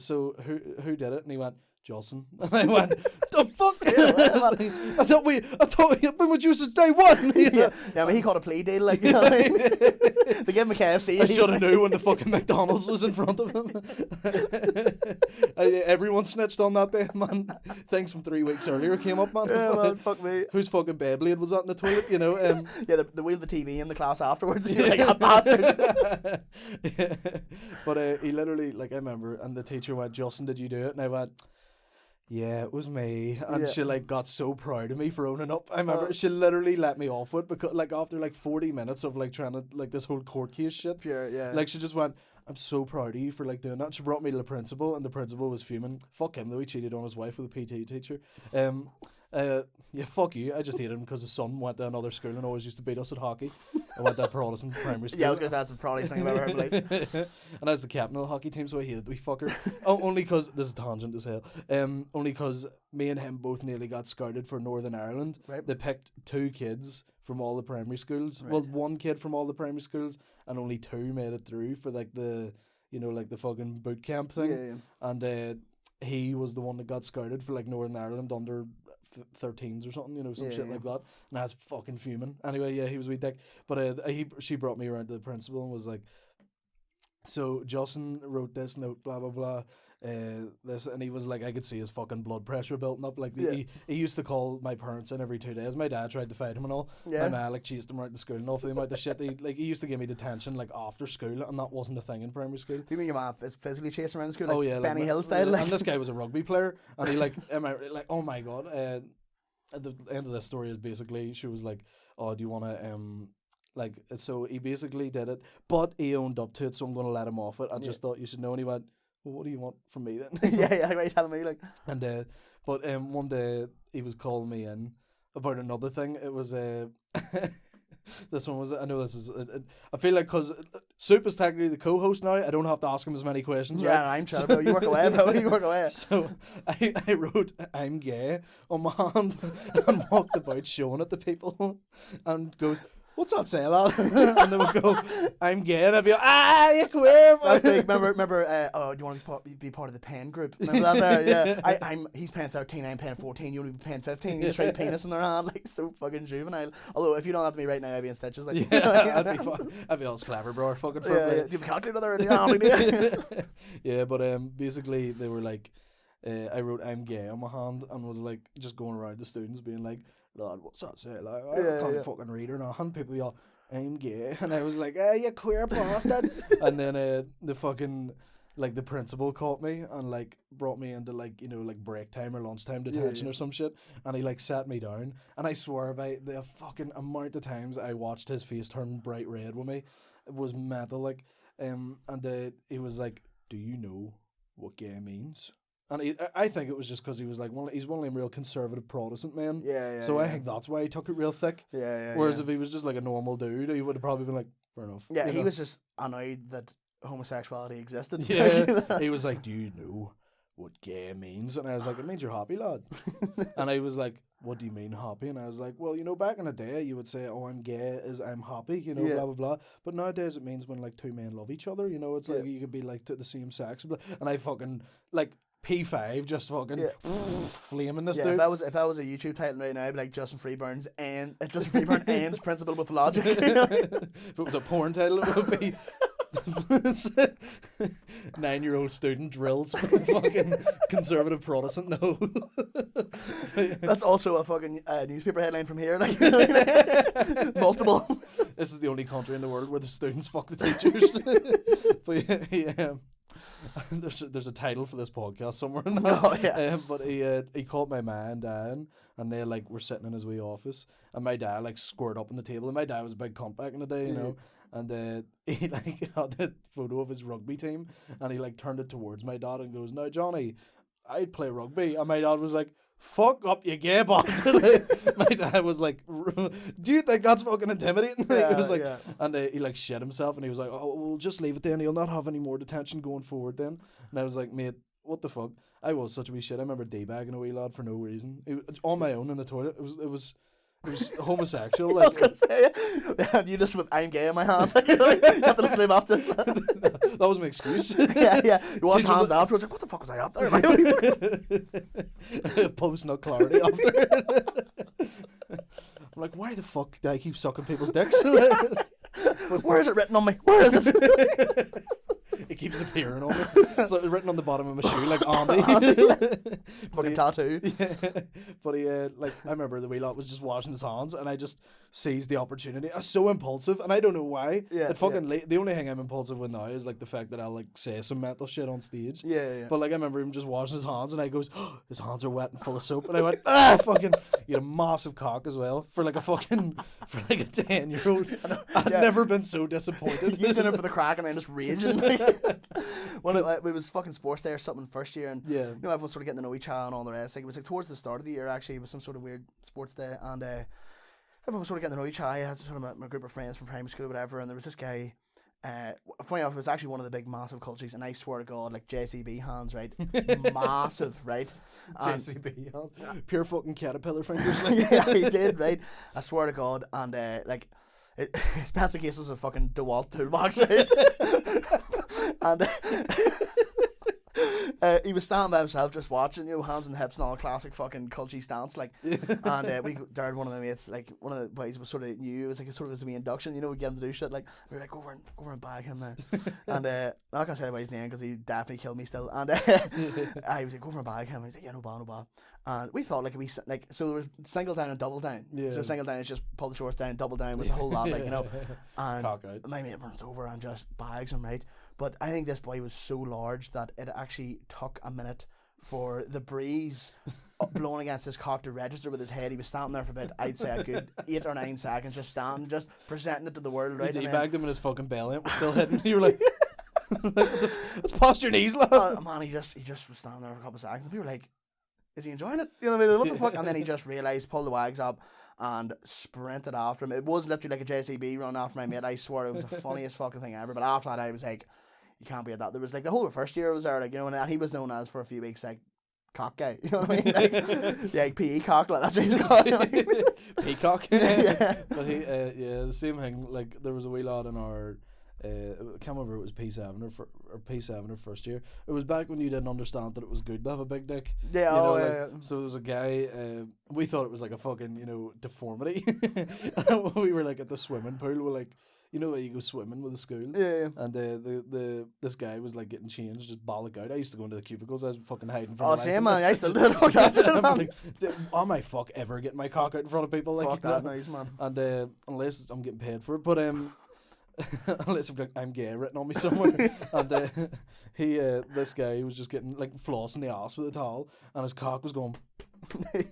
so who did it? And he went, Johnson. And I went, the fuck? I thought we've been with you since day one. Yeah, but he caught a plea deal, like, you know what I mean? They gave him a KFC. I should have knew when the fucking McDonald's was in front of him. Everyone snitched on that day, man. Things from 3 weeks earlier came up, man. Yeah, man, fuck me. Whose fucking Beyblade was that in the toilet, you know? Yeah, they wheeled the TV in the class afterwards. You're like, that bastard. Yeah. But he literally, like, I remember, and the teacher went, Justin, did you do it? And I went, yeah, it was me. And she like got so proud of me for owning up. I remember she literally let me off with, because like after like 40 minutes of like trying to like this whole court case shit. Pure, yeah. Like she just went, I'm so proud of you for like doing that. She brought me to the principal, and the principal was fuming. Fuck him though, he cheated on his wife with a PT teacher. Yeah, fuck you. I just hated him because his son went to another school and always used to beat us at hockey. I went to Protestant primary school. Yeah, I was going to say that's the proudest thing I've ever heard, like. And I was the captain of the hockey team, so I hated the wee fucker. Only because, this is tangent as hell, only because me and him both nearly got scouted for Northern Ireland. Right. They picked 2 kids from all the primary schools. Right. Well, 1 kid from all the primary schools, and only 2 made it through for like the, you know, like the fucking boot camp thing. Yeah. And he was the one that got scouted for like Northern Ireland under 13s or something, you know, some shit like that. And I was fucking fuming. Anyway, yeah, he was a wee dick. But she brought me around to the principal and was like, so Justin wrote this note, blah blah blah, this, and he was like, I could see his fucking blood pressure building up. Like he used to call my parents in every 2 days. My dad tried to fight him and all. My man like chased him around to school and all for the amount of shit. He used to give me detention like after school, and that wasn't a thing in primary school. You mean your man is physically chasing around the school? Like, oh yeah, Benny like, Hill style. Like. And this guy was a rugby player, and he like, oh my god. At the end of this story is basically she was like, oh, do you want to Like, so he basically did it, but he owned up to it, so I'm going to let him off it. I just thought you should know. And he went, well, what do you want from me then? yeah, right, telling me, like. And, but one day he was calling me in about another thing. It was, this one was, I know this is, I feel like because Soup is technically the co-host now, I don't have to ask him as many questions. Yeah, right? I'm trying to, you work away, bro, you work away. So I wrote, I'm gay on my hand and walked about showing it to people and goes, what's that say, lad? And they would go, I'm gay. And I'd be like, you queer. That's big. Remember, oh, do you want to be part of the pen group? Remember that there? Yeah. He's paying 13, I'm paying 14, you want to be paying 15. You just write penis in their hand, like, so fucking juvenile. Although, if you don't have to me right now, I'd be in stitches. Like, yeah, I'd be all clever, bro. Fucking yeah, yeah. Do you have a calculator there? Yeah, but basically, they were like, I wrote, I'm gay on my hand, and was like, just going around the students being like, lad, what's that say? Like, I can't fucking read or not. And people be all, I'm gay. And I was like, hey, you queer bastard. And then the fucking, like, the principal caught me and, like, brought me into, like, you know, like, break time or lunchtime detention or some shit. And he, like, sat me down. And I swear by the fucking amount of times I watched his face turn bright red with me, it was mental. Like, and he was like, do you know what gay means? And I think it was just because he was like he's one of them real conservative Protestant men. Yeah. So I think that's why he took it real thick. Yeah. Whereas if he was just like a normal dude, he would have probably been like, fair enough. Yeah, he was just annoyed that homosexuality existed. Yeah. He was like, do you know what gay means? And I was like, it means you're happy, lad. And I was like, what do you mean happy? And I was like, well, you know, back in the day you would say, oh, I'm gay is I'm happy, you know, blah blah blah. But nowadays it means when like two men love each other, you know, it's like you could be like to the same sex. And I fucking like P5 just fucking flaming this dude. If that was a YouTube title right now, I'd be like Justin Freeburn ends principle with logic. If it was a porn title, it would be 9-year-old student drills fucking conservative Protestant. No. That's also a fucking newspaper headline from here. Like, multiple. This is the only country in the world where the students fuck the teachers. But yeah. There's a title for this podcast somewhere now. Oh, yeah. But he called my ma and dad, and they like were sitting in his wee office, and my dad like squared up on the table, and my dad was a big cunt back in the day, you know, and he like had a photo of his rugby team, and he like turned it towards my dad and goes, now Johnny, I'd play rugby, and my dad was like, fuck up, you gay bastard. My dad was like, do you think that's fucking intimidating? He was like, and he like shit himself, and he was like, oh, we'll just leave it then, he'll not have any more detention going forward then. And I was like, mate, what the fuck? I was such a wee shit. I remember day-bagging a wee lad for no reason. It was on my own in the toilet. It was homosexual. Like, I was gonna say, you just with I'm gay in my hand. You have to just live up to it. That was my excuse. Yeah. You wash hands afterwards. Like, what the fuck was I up there? Post no clarity after. I'm like, why the fuck do I keep sucking people's dicks? Where is it written on me? Where is it? It keeps appearing on me. It's like written on the bottom of my shoe, like Andy. Fucking tattoo. Yeah. But he, like, I remember the wee lot was just washing his hands, and I just seized the opportunity. I was so impulsive, and I don't know why. Yeah. It fucking the only thing I'm impulsive with now is like the fact that I'll like say some mental shit on stage. Yeah. But like I remember him just washing his hands, and I goes, oh, his hands are wet and full of soap, and I went, fucking, you had a massive cock as well for like a 10-year-old. I've never been so disappointed. You did it for the crack and then just raging. When it was fucking sports day or something first year, and you know, everyone's sort of getting to know each other and all the rest. Like, it was like towards the start of the year, actually. It was some sort of weird sports day, and everyone was sort of getting to know each other. I had sort of my group of friends from primary school or whatever, and there was this guy. Funny enough, it was actually one of the big massive cultures, and I swear to God, like JCB hands, right? Massive, right? JCB hands, pure fucking caterpillar fingers. Yeah, he did, right? I swear to God, and like. His pencil case was a fucking DeWalt toolbox, right? And he was standing by himself just watching, you know, hands on the hips and all a classic fucking culty stance, like. And we dared one of my mates, like one of the boys was sort of new. It was like sort of his wee induction, you know, we get him to do shit. Like, we were like, go over and bag him there. And I'm not gonna say the boy's name because he definitely killed me still. And I was like, go over and bag him. He's like, yeah, no bad. And we thought like so there was single down and double down. Yeah. So single down is just pull the shorts down, double down with the whole lot, like, you know. And my mate runs over and just bags him, right. But I think this boy was so large that it actually took a minute for the breeze blowing against his cock to register with his head. He was standing there for about, I'd say, a good 8 or 9 seconds, just standing, just presenting it to the world, right? You And debagged him in his fucking belly. It was still hitting. You were like, let's past your knees, lad. Man, he just was standing there for a couple of seconds. And people were like, is he enjoying it? You know what I mean? What the fuck? And then he just realised, pulled the wags up, and sprinted after him. It was literally like a JCB run after my mate. I swear it was the funniest fucking thing ever. But after that, I was like, you can't be at that. There was like the whole first year was there, like, you know, and he was known as for a few weeks like cock guy. You know what I mean? Like, yeah, like PE cock. Like, that's what he's called. Peacock. Yeah. But he, the same thing. Like there was a wee lad in our. I can't remember if it was P7 or P7 or first year. It was back when you didn't understand that it was good to have a big dick. Yeah, you know, yeah. So there was a guy. We thought it was like a fucking deformity. We were like at the swimming pool. We're like, you know, where you go swimming with the school. Yeah. And this guy was like getting changed, just bollock out. I used to go into the cubicles. I was fucking hiding from. Oh, same man. I still do it. Fuck that shit, man. Like, I might fuck ever get my cock out in front of people. Like, fuck that noise, man. And unless I'm getting paid for it, but unless I've got I'm gay written on me somewhere. And this guy was just getting like flossing the ass with a towel, and his cock was going.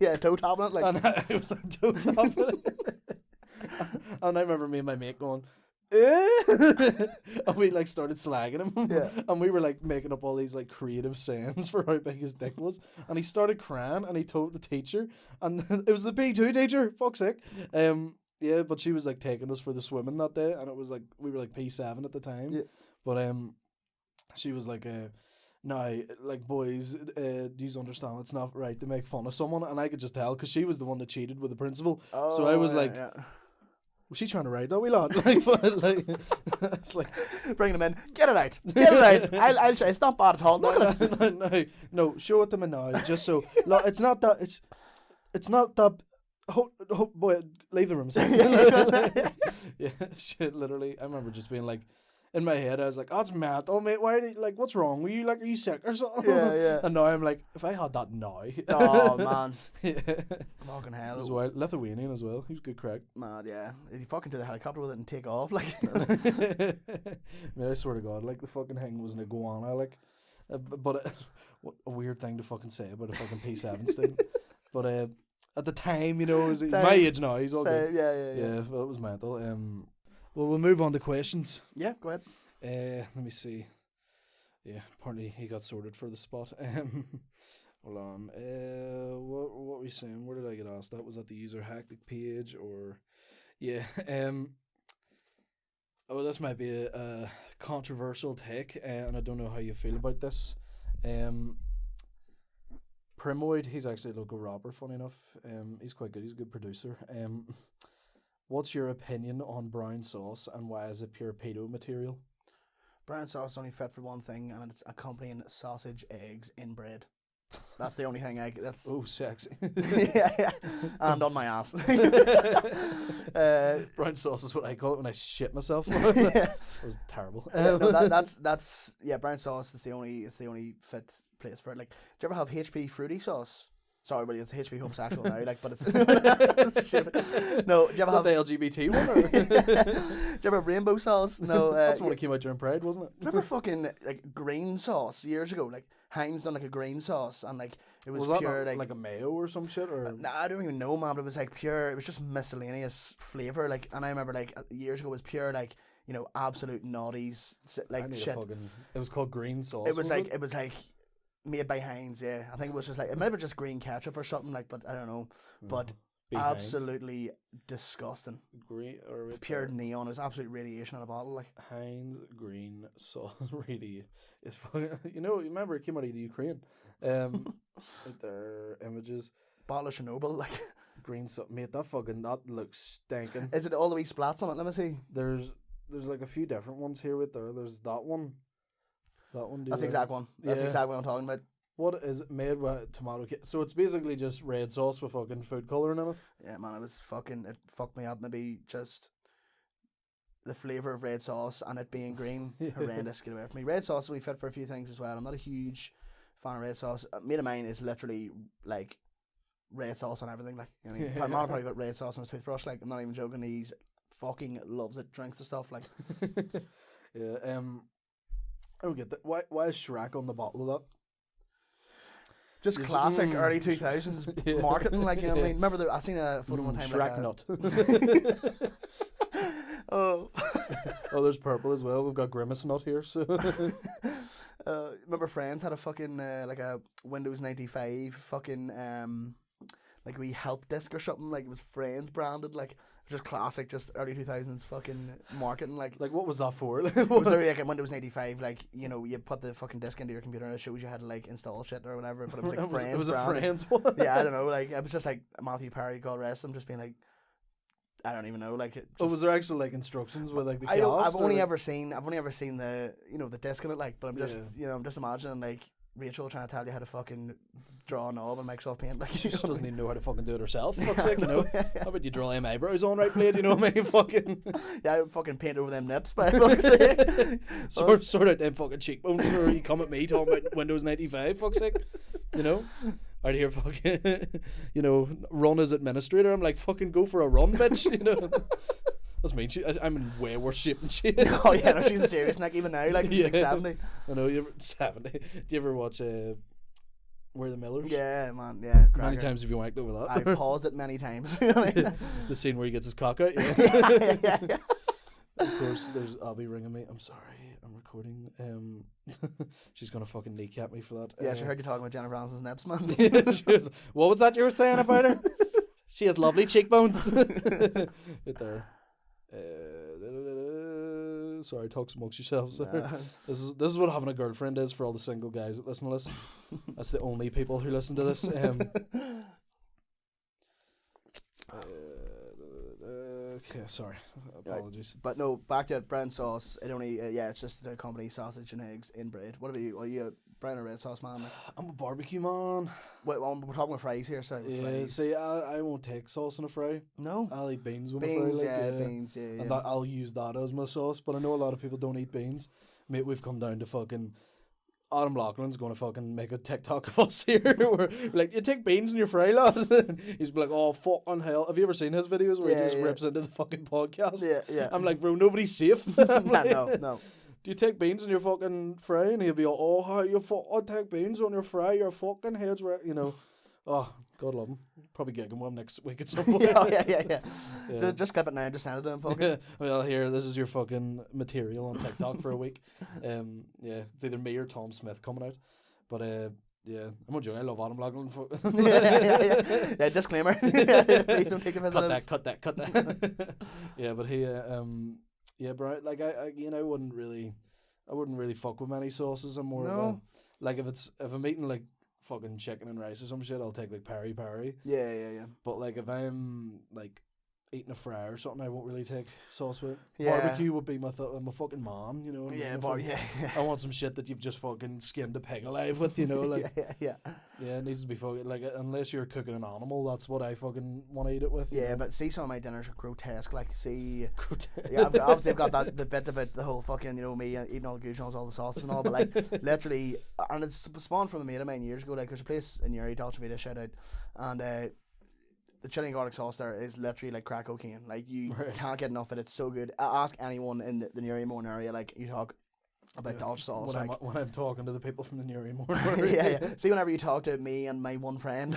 Yeah, toe tapping it like. And I was like toe tapping it. And I remember me and my mate going. And we like started slagging him. Yeah. And we were like making up all these like creative sayings for how big his dick was, and he started crying and he told the teacher, and it was the P2 teacher, fuck's sake. Yeah, but she was like taking us for the swimming that day, and it was like we were like P7 at the time. Yeah. But she was like now, like, boys, do you understand it's not right to make fun of someone? And I could just tell because she was the one that cheated with the principal. Oh, so I was yeah, like, yeah. was she trying to ride that wee lad? Like, it's like bringing him in. Get it out. Get it out. I'll say it's not bad at all. Look at it. No, show it to me now. Just so it's not that it's not that. Boy, leave the room. Yeah, shit. Literally, I remember just being like, in my head, I was like, "Oh, it's mad. Oh, mate, why? Like, what's wrong? Were you like, are you sick or something?" Yeah. And now I'm like, if I had that now. Oh man. Yeah. Fucking hell. As well, Lithuanian as well. He was good crack. Mad, yeah. He fucking do the helicopter with it and take off like. Man, I swear to God, like the fucking thing was an iguana, like, but what a weird thing to fucking say about a fucking P7 student. But at the time, you know, he's my age now. He's all good. Yeah. Well, it was mental. Well, we'll move on to questions. Yeah, go ahead. Let me see. Yeah, apparently he got sorted for the spot. Hold on. What were we saying? Where did I get asked that? Was that the user hectic page or? Yeah. Oh, this might be a controversial take, and I don't know how you feel about this. Primoid, he's actually a local rapper, funny enough. He's quite good. He's a good producer. What's your opinion on brown sauce, and why is it pure pedo material? Brown sauce is only fit for one thing, and it's accompanying sausage, eggs in bread. That's the only thing that's. Oh, sexy. yeah. And on my ass. Brown sauce is what I call it when I shit myself. Yeah. It was terrible. No, that's brown sauce is the only fit place for it. Like, do you ever have HP fruity sauce? Sorry, buddy, it's HP homosexual now. Like, but it's shit. No, do you ever have the LGBT one? Or? Do you ever have rainbow sauce? No, that's the one that came out during Pride, wasn't it? Remember fucking like green sauce years ago? Like Heinz done like a green sauce, and like it was that pure like a mayo or some shit, or nah, I don't even know, man. But it was like pure. It was just miscellaneous flavor. Like, and I remember like years ago it was pure like, you know, absolute naughties like shit. It was called green sauce. It was like made by Heinz, yeah. I think it was just like, it might have been just green ketchup or something, like, but I don't know. But absolutely disgusting. Green or pure neon. It was absolute radiation in a bottle, like. Heinz green sauce really is fucking. You know, remember it came out of the Ukraine. Right there, images. Bottle of Chernobyl, like. Green sauce, mate. That looks stinking. Is it all the wee splats on it? Let me see. There's like a few different ones here with there. There's that one. That's the exact one. That's exactly what I'm talking about. What is it made with tomato? So it's basically just red sauce with fucking food colouring in it. Yeah, man, it fucked me up. Maybe just the flavour of red sauce and it being green, horrendous. Get away from me. Red sauce will be fit for a few things as well. I'm not a huge fan of red sauce. A mate of mine is literally like red sauce on everything. Like, you know what I mean? My mom probably got red sauce on his toothbrush. Like, I'm not even joking. He's fucking loves it. Drinks the stuff. Like, yeah. I don't get that. Why is Shrek on the bottle of that? Just classic early 2000s marketing, like, you know what I mean? Remember, I seen a photo one time. Shrek like nut. Oh. Oh, there's purple as well. We've got Grimace nut here. So remember Friends had a fucking like a Windows 95 fucking like we help desk or something, like it was Friends branded, like just classic, just early 2000s fucking marketing, like what was that for? it was there like a Windows 95, like, you know, you put the fucking disc into your computer and it shows you how to like install shit or whatever, but it was like Friends. It was branded. a Friends one. Yeah, I don't know, like it was just like Matthew Perry, God rest him, just being like, I don't even know, like. Was there actual like instructions with like the cast? I've only ever seen the, you know, the disc in it, like, but I'm just you know, I'm just imagining like Rachel trying to tell you how to fucking draw a knob in Microsoft Paint, like, she just doesn't even know how to fucking do it herself. Fuck's sake, you know. How about you draw them eyebrows on right, blade? You know what I mean? Fucking. Yeah, I fucking paint over them nips, by fuck's sake. Sort out them fucking cheekbones, or you come at me talking about Windows 95. Fuck's sake, you know. Out here, fucking, you know, run as administrator. I'm like, fucking go for a run, bitch. You know. That's me. I'm in way worse shape than she is. Oh yeah, no, she's a serious neck even now. Like she's like 70. I know. You ever 70? Do you ever watch We're the Millers? Yeah, man. Yeah. How many times have you wanked over that? I've paused it many times. The scene where he gets his cock out. Yeah. Of course, there's Abby ringing me. I'm sorry, I'm recording. She's gonna fucking kneecap me for that. Yeah, she heard you talking about Jennifer Aniston's nips, man. What was that you were saying about her? She has lovely cheekbones. Right there. Sorry, talk amongst yourselves. This is what having a girlfriend is for all the single guys that listen to this. That's the only people who listen to this. Okay, sorry. Apologies. But no, back to it. Brown sauce. It only it's just a company sausage and eggs in bread. What are you? Are you a brown or red sauce man? Like? I'm a barbecue man. Wait, we're talking about fries here. Sorry. Yeah. Fries. See, I won't take sauce in a fry. No. I'll eat beans with beans, a fry. Beans. Yeah. And that, I'll use that as my sauce. But I know a lot of people don't eat beans. Mate, we've come down to fucking. Adam Loughlin's going to fucking make a TikTok of us here. Where, like, you take beans in your fry, lad. He's like, oh, fucking hell. Have you ever seen his videos where he just rips into the fucking podcast? Yeah. I'm like, bro, nobody's safe. Like, no. Do you take beans in your fucking fry? And he'll be like, oh, how you take beans on your fry? Your fucking head's right, you know. Oh, God love him. Probably gigging one next week at some point. Yeah. Just clip it now, just send it to him, fucking. Well, here, this is your fucking material on TikTok for a week. Yeah, it's either me or Tom Smith coming out. But, yeah, I'm not joking, I love Adam Loughlin. Yeah, disclaimer. Please don't take offense. Cut that. Yeah, but he, yeah, bro, like, I wouldn't really fuck with many sauces. I'm more of a, like, if I'm eating, like, fucking chicken and rice or some shit, I'll take like peri. Yeah. But like if I'm like eating a fry or something, I won't really take sauce with it. Yeah. Barbecue would be my fucking mom, you know. Yeah, I want some shit that you've just fucking skinned a pig alive with, you know, like. Yeah. Yeah, it needs to be fucking like, unless you're cooking an animal, that's what I fucking want to eat it with. Yeah, know? But see, some of my dinners are grotesque. Like, see, Grotesque. yeah, obviously I've got the bit about the whole fucking, you know, me eating all the goose all the sauces and all, but like literally, and it's spawned from a mate of mine years ago. Like, there's a place in Uri, Dolce Vita, shout out, and the chili and garlic sauce there is literally like crack cocaine. Like, you can't get enough of it. It's so good. Ask anyone in the Uri Mourne area. Like, you talk about Dodge sauce. When I'm talking to the people from the Newry Mourne. yeah. See, whenever you talk to me and my one friend,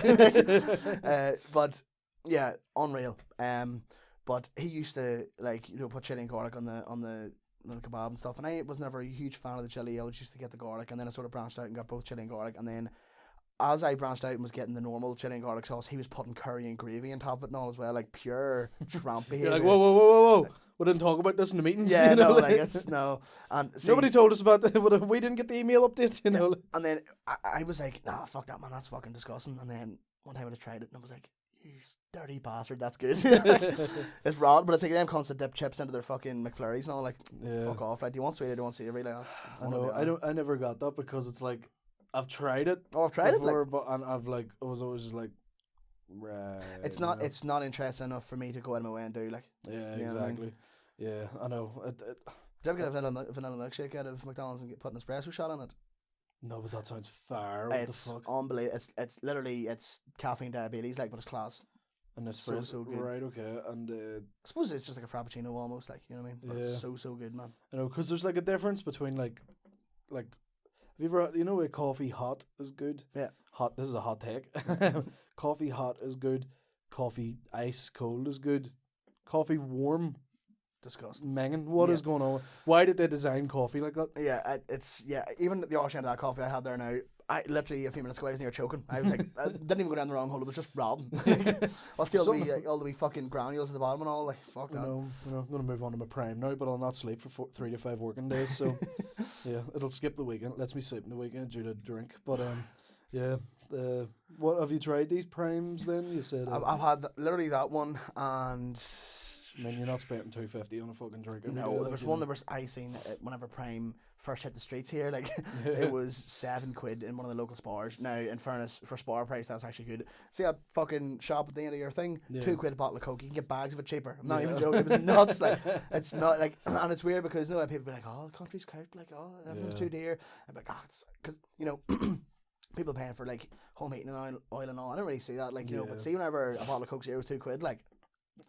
but yeah, unreal. But he used to, like, you know, put chili and garlic on the kebab and stuff, and I was never a huge fan of the chili. I was used to get the garlic, and then I sort of branched out and got both chili and garlic, and then as I branched out and was getting the normal chili and garlic sauce, he was putting curry and gravy on top of it and all as well, like pure tramp behavior. You're like, whoa. We didn't talk about this in the meetings. Yeah, you know, no, like it's no. And see, nobody told us about that. We didn't get the email update, you know. And then I was like, nah, fuck that, man, that's fucking disgusting. And then one time I just tried it and I was like, you dirty bastard, that's good. It's raw, but it's like them constant dip chips into their fucking McFlurries and all, like, fuck off. Like, do you want sweet or do you want savory? Like, I know. I never got that because it's like, I've tried it. Oh, I've tried before, it, like, but I've like, I was always just like, right. It's not. It's not interesting enough for me to go out of my way and do, like. Yeah, you know exactly. what I mean? Yeah, I know. Did you ever get a vanilla milkshake out of McDonald's and put an espresso shot on it? No, but that sounds fire. What it's the fuck? unbelievable. It's literally caffeine diabetes, like, but it's class. And espresso, so good. Right, okay. And I suppose it's just like a frappuccino almost, like, you know what I mean? But it's so good, man. I know, because there's like a difference between like you ever, you know, a coffee hot is good? Yeah. Hot, this is a hot take. Coffee hot is good. Coffee ice cold is good. Coffee warm, Disgusting. manging. What Yeah. is going on? Why did they design coffee like that? Yeah, even the opposite end of that coffee I had there now, I literally a few minutes ago I was near choking. I was like, I didn't even go down the wrong hole. It was just robbing. What's the all the wee fucking granules at the bottom and all? Like, fuck that. I'm going to move on to my prime now, but I'll not sleep for 3 to 5 working days. So, yeah, it'll skip the weekend. Lets me sleep in the weekend due to drink. But, yeah. What have you tried these primes then? You said I've had literally that one, and I mean, you're not spending $2.50 on a fucking drink. every no, day, there was one that was I seen it whenever Prime first hit the streets here. Like it was £7 in one of the local spars. Now, in fairness, for spar price, that's actually good. See that fucking shop at the end of your thing? Yeah. £2 a bottle of Coke. You can get bags of it cheaper. I'm not even joking. It was nuts. Like it's not like, and it's weird because people be like, oh, the country's crowded. Like, oh, everything's too dear. I'm like, because you know. People paying for like home heating and oil and all. I don't really see that, like, you know. But see, whenever a bottle of Coke's here was £2, like,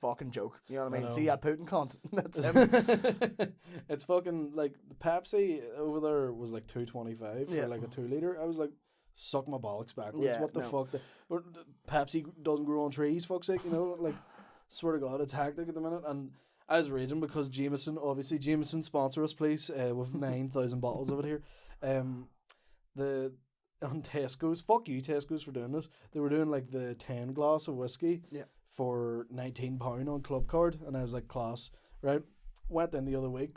fucking joke. You know what I mean? See that Putin cunt? That's him. It's fucking like Pepsi over there was like $2.25 for like a 2 litre. I was like, suck my bollocks backwards. Yeah, what the fuck? But Pepsi doesn't grow on trees. Fuck's sake, you know. Like, swear to God, it's hectic at the minute. And I was raging because Jameson sponsor us, please. With 9,000 bottles of it here. On Tesco's, fuck you Tesco's for doing this. They were doing like the 10 glass of whiskey for £19 on club card, and I was like, class, right? Went in the other week,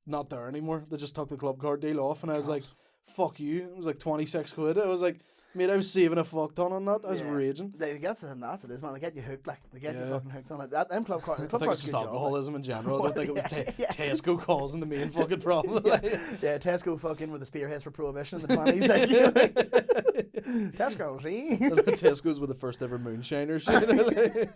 not there anymore. They just took the club card deal off, and I was like, fuck you. It was like £26. I was like, mate, I was saving a fuck ton on that. I was raging. They get to them, that's it is, man. They get you hooked, like they get you fucking hooked on it. That them club card, the I club think card's it's a just good alcoholism in general. I don't think it was yeah. Tesco causing the main fucking problem. Yeah, Tesco fucking with the spearheads for prohibition in the 20s. Like, you know, Tesco, see? Tesco's were the first ever moonshiners. They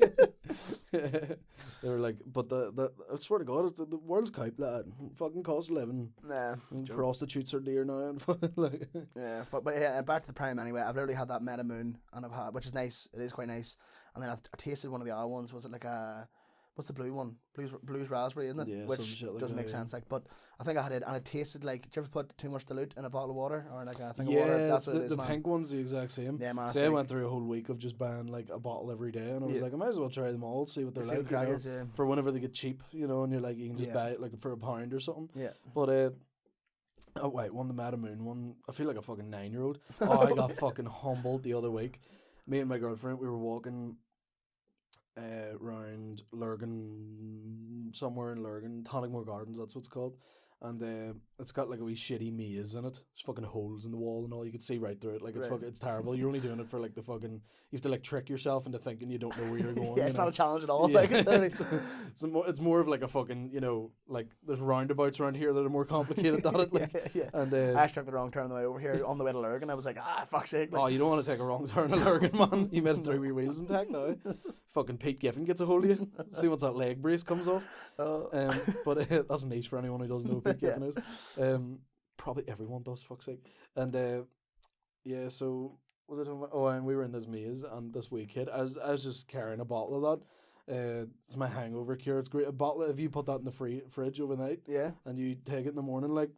were like, but I swear to God, it's the world's cope, lad. Fucking cost of living. Nah. Prostitutes are dear now. And like, yeah, but yeah, back to the prime anyway. I've literally had that Meta Moon, and I've had, which is nice. It is quite nice. And then I tasted one of the other ones. Was it like a, what's the blue one? Blues raspberry, isn't it? Yeah, which like doesn't make sense. Like, but I think I had it, and it tasted like. Did you ever put too much dilute in a bottle of water, or like a thing of water? That's what it is, the man. pink one's the exact same. Yeah, man. So I went through a whole week of just buying like a bottle every day, and I was like, I might as well try them all, see what they're like, for whenever they get cheap, you know, and you're like, you can just buy it like for £1 or something. Yeah. But oh wait, the Meta Moon one. I feel like a fucking 9-year-old. Oh, I got fucking humbled the other week. Me and my girlfriend, we were walking round Lurgan, somewhere in Lurgan, Tonningmore Gardens, that's what it's called. And it's got like a wee shitty maze in it. There's fucking holes in the wall and all. You can see right through it. Like, it's fucking, it's terrible. You're only doing it for like the fucking. You have to like trick yourself into thinking you don't know where you're going. Yeah, it's not a challenge at all. Yeah. Like, it's more of like a fucking, you know, like there's roundabouts around here that are more complicated than it. Like, yeah. And I took the wrong turn on the way over here on the way to Lurgan. I was like, fuck's sake. Like, oh, you don't want to take a wrong turn at Lurgan, man. You made it 3 wee wheels intact now. Fucking Pete Giffen gets a hold of you. See once that leg brace comes off. But that's niche for anyone who doesn't know who Pete Giffen is. Probably everyone does, fuck's sake. And yeah, so was it? Oh, and we were in this maze, and this wee kid, I was just carrying a bottle of that. It's my hangover cure. It's great. A bottle. If you put that in the fridge overnight, and you take it in the morning, like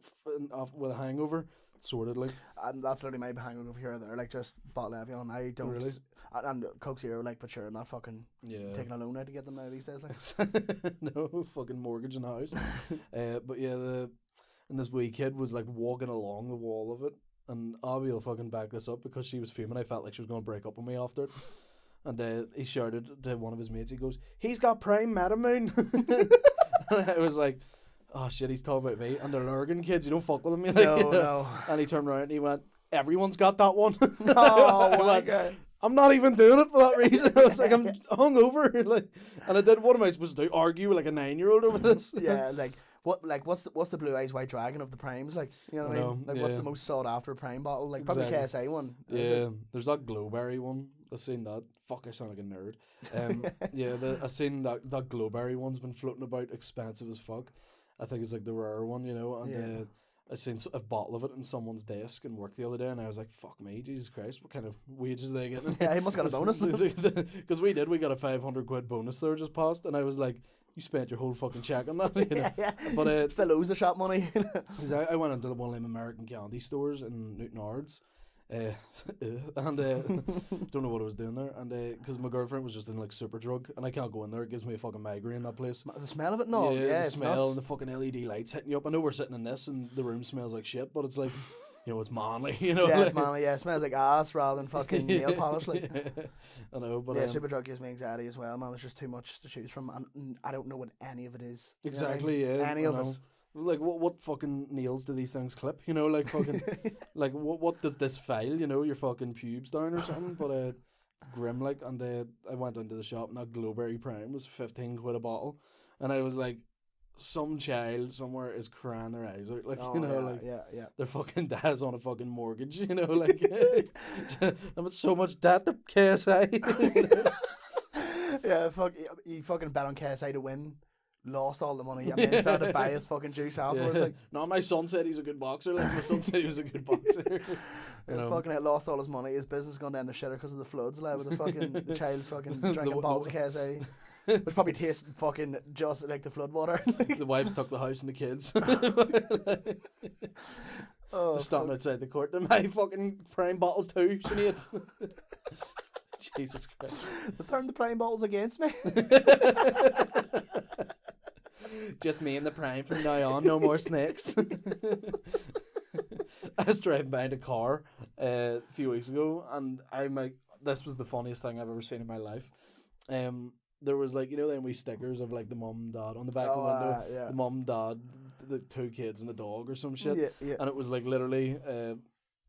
with a hangover, it's sorted. Like, and that's literally my hangover here. There, like just bottle Evian. I don't really. And Coke Zero, like, but sure, I'm not fucking taking a loan out to get them now these days. Like, no fucking mortgage in the house. But yeah, and this wee kid was like walking along the wall of it, and Abby will fucking back this up because she was fuming. I felt like she was going to break up with me after it. And he shouted to one of his mates, he goes, "He's got prime Meta Moon." And I was like, oh shit, he's talking about me. And they're Lurgan kids, you don't fuck with them. Like, no. And he turned around and he went, "Everyone's got that one." Oh my God. I'm not even doing it for that reason. I was like, I'm hungover. Like, and I did. What am I supposed to do? Argue with like a 9-year-old over this? Yeah, what's the Blue Eyes White Dragon of the primes, like, you know what I mean? Like, what's the most sought after prime bottle? Like, probably KSA one. Yeah, there's that Glowberry one. I seen that. Fuck, I sound like a nerd. Yeah, I seen that Glowberry one's been floating about, expensive as fuck. I think it's like the rare one, you know. And I seen a bottle of it in someone's desk in work the other day, and I was like, "Fuck me, Jesus Christ! What kind of wages are they getting?" Yeah, he must got a bonus. Because we got a 500 quid bonus there just passed, and I was like, "You spent your whole fucking check on that." You know? Yeah. But Still owes the shop money. Because I went into one of them American candy stores in Newton Ards, and don't know what I was doing there, and because my girlfriend was just in like Superdrug, and I can't go in there; it gives me a fucking migraine. That place. The smell of it, no, yeah, the it's smell nuts. and the fucking LED lights hitting you up. I know we're sitting in this, and the room smells like shit, but it's like, you know, it's manly, you know. Yeah, it's manly. Yeah, it smells like ass rather than fucking nail polish. Like, I know, but yeah, Superdrug gives me anxiety as well, man. There's just too much to choose from, and I don't know what any of it is. exactly, you know what I mean? yeah, Any I of know. it. Like what fucking nails do these things clip? You know, like fucking, like what does this file? You know, your fucking pubes down or something. But grim like, and I went into the shop and that Glowberry Prime was 15 quid a bottle, and I was like, some child somewhere is crying their eyes out, like Oh, you know, yeah, like yeah. their fucking dad's on a fucking mortgage, you know, like I'm so much debt to KSI. Yeah, he fucking bet on KSI to win, lost all the money, and then started to buy his fucking juice afterwards. Like, no, my son said he's a good boxer. Like my son said he was a good boxer. You know. fucking lost all his money. His business gone down the shitter because of the floods. Like with the child's fucking drinking bottles of KSI, which probably tastes fucking just like the flood water. The wives took the house and the kids. Oh, They're stopping outside the court. They're my fucking prime bottles too, Sinead. Jesus Christ. They turned the prime bottles against me. Just me and the prime from now on, no more snakes. I was driving behind a car a few weeks ago, and I'm like, this was the funniest thing I've ever seen in my life. There was like, you know, them wee stickers of like the mum and dad on the back of the window. Yeah. The mum, dad, the two kids and the dog or some shit. Yeah. And it was like literally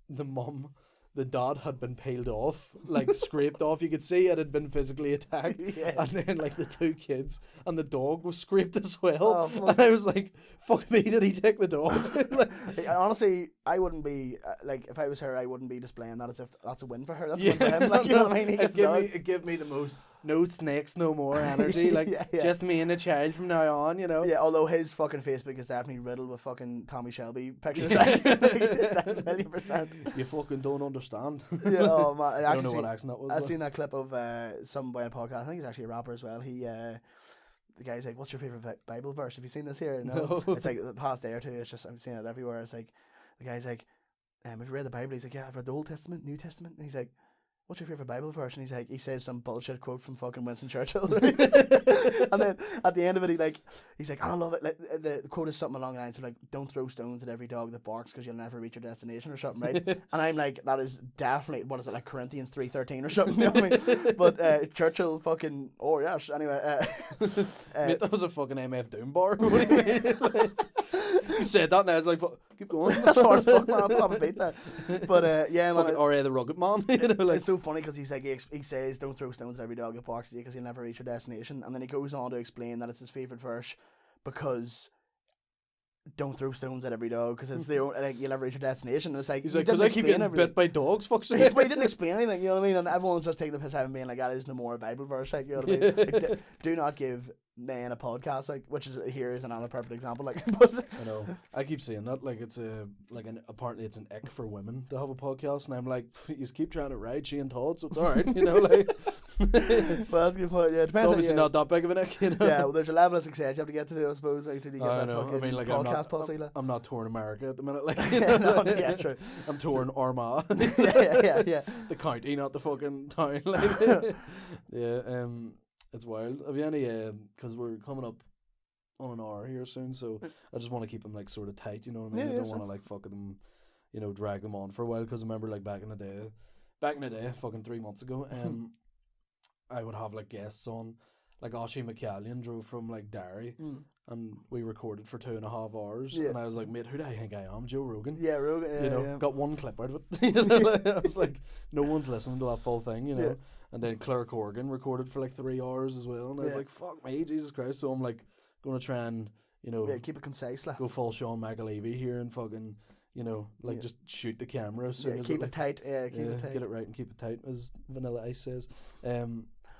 the dad had been peeled off, like scraped off. You could see it had been physically attacked. Yeah. And then like the two kids and the dog was scraped as well. Oh, fuck. And I was like, fuck me, did he take the dog? Like, Honestly, I wouldn't be like, if I was her, I wouldn't be displaying that as if that's a win for her. That's a win for him. Like, you know what I mean? He gets the dog. It gave me the most no snakes, no more energy. Like Yeah. just me and the child from now on, you know. Yeah, although his fucking Facebook is definitely riddled with fucking Tommy Shelby pictures. Like, $1,000,000%. You fucking don't understand. Yeah, oh man, I don't know what accent that was. I've but- seen that clip of some boy on a podcast. I think he's actually a rapper as well. The guy's like, "What's your favorite Bible verse?" Have you seen this here? No. No. It's like the past day or two. It's just I'm seeing it everywhere. It's like the guy's like, "Have you read the Bible?" He's like, "Yeah, I've read the Old Testament, New Testament." And he's like, "What's your favorite Bible verse?" And he's like, he says some bullshit quote from fucking Winston Churchill. And then at the end of it, he's like, "I love it." Like the quote is something along the lines of like, "Don't throw stones at every dog that barks because you'll never reach your destination," or something, right? And I'm like, that is definitely, what is it, like Corinthians 3:13 or something? You know what I mean? But Churchill fucking, oh yes. Anyway, Mate, that was a fucking MF Doom bar. What do you mean? Like, you said that and I was like, keep going. that's hard as fuck, man. I'll probably beat that. But yeah, man. Fucking R.A. the Rugged Man. You know, like, It's so funny because he's like, he says, "Don't throw stones at every dog that barks at you because you'll never reach your destination." And then he goes on to explain that it's his favourite verse because don't throw stones at every dog because it's the only, like, you'll never reach your destination. And it's like, he's he like, didn't because I keep explain getting bit by dogs, fuck's But sake. he didn't explain anything, you know what I mean? And everyone's just taking the piss out of him being like, that is no more a Bible verse, like, you know what I mean? Like, do not give men a podcast, like, which is here is another perfect example, like, but I know. I keep saying that, like it's apparently it's an ick for women to have a podcast, and I'm like, you keep trying to ride Shane Todd, so it's alright, you know, like. well, that's a good point. Yeah, it It's depends. obviously not that big of an ick, you know. Yeah, well, there's a level of success you have to get to, I suppose, like, till you get I that know. fucking I mean, like, podcast pussy. Like. I'm not touring America at the minute, like. Yeah, true. I'm touring Armagh. yeah. The county, not the fucking town. Like. Yeah, it's wild. Have you any? Because we're coming up on an hour here soon, so I just want to keep them like sort of tight. You know what I mean? Yeah, I don't yeah, want to like fucking them, you know, drag them on for a while. Because I remember like back in the day, fucking 3 months ago, I would have like guests on. Like Oshie McCallion drove from like Derry, and we recorded for 2.5 hours. Yeah. And I was like, mate, who do I think I am? Joe Rogan. Yeah, Rogan. Yeah, You know, yeah. got one clip out of it. You know, like, I was like, no one's listening to that full thing, you know. Yeah. And then Claire Corrigan recorded for like 3 hours as well, and I was Yeah. like, fuck me, Jesus Christ. So I'm like, gonna try and, you know, Yeah, keep it concise, like. go full Sean McAlevey here and fucking, you know, like Yeah. just shoot the camera as soon Yeah, as keep like, it tight. Yeah, keep it tight. get it right and keep it tight, as Vanilla Ice says.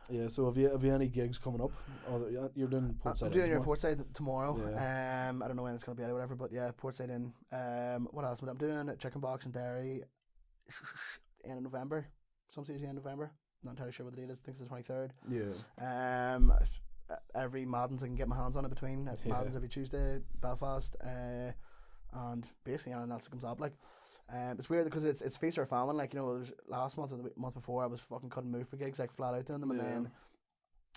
Yeah, so have you any gigs coming up? Oh, you're doing Portside. I'm doing Inn your tomorrow? Portside tomorrow. Yeah. I don't know when it's gonna be out or whatever, but yeah, Portside in. What else? I'm doing Chicken Box and Dairy end of November. Some stage end of November. Not entirely sure what the date is. I think it's the 23rd. Yeah. Every Madden's I can get my hands on in between. Madden's every Tuesday, Belfast, and basically anything else that comes up. Like, it's weird because it's feast or famine. Like, you know, there's last month or the month before I was fucking couldn't move for gigs, like flat out doing them, and then,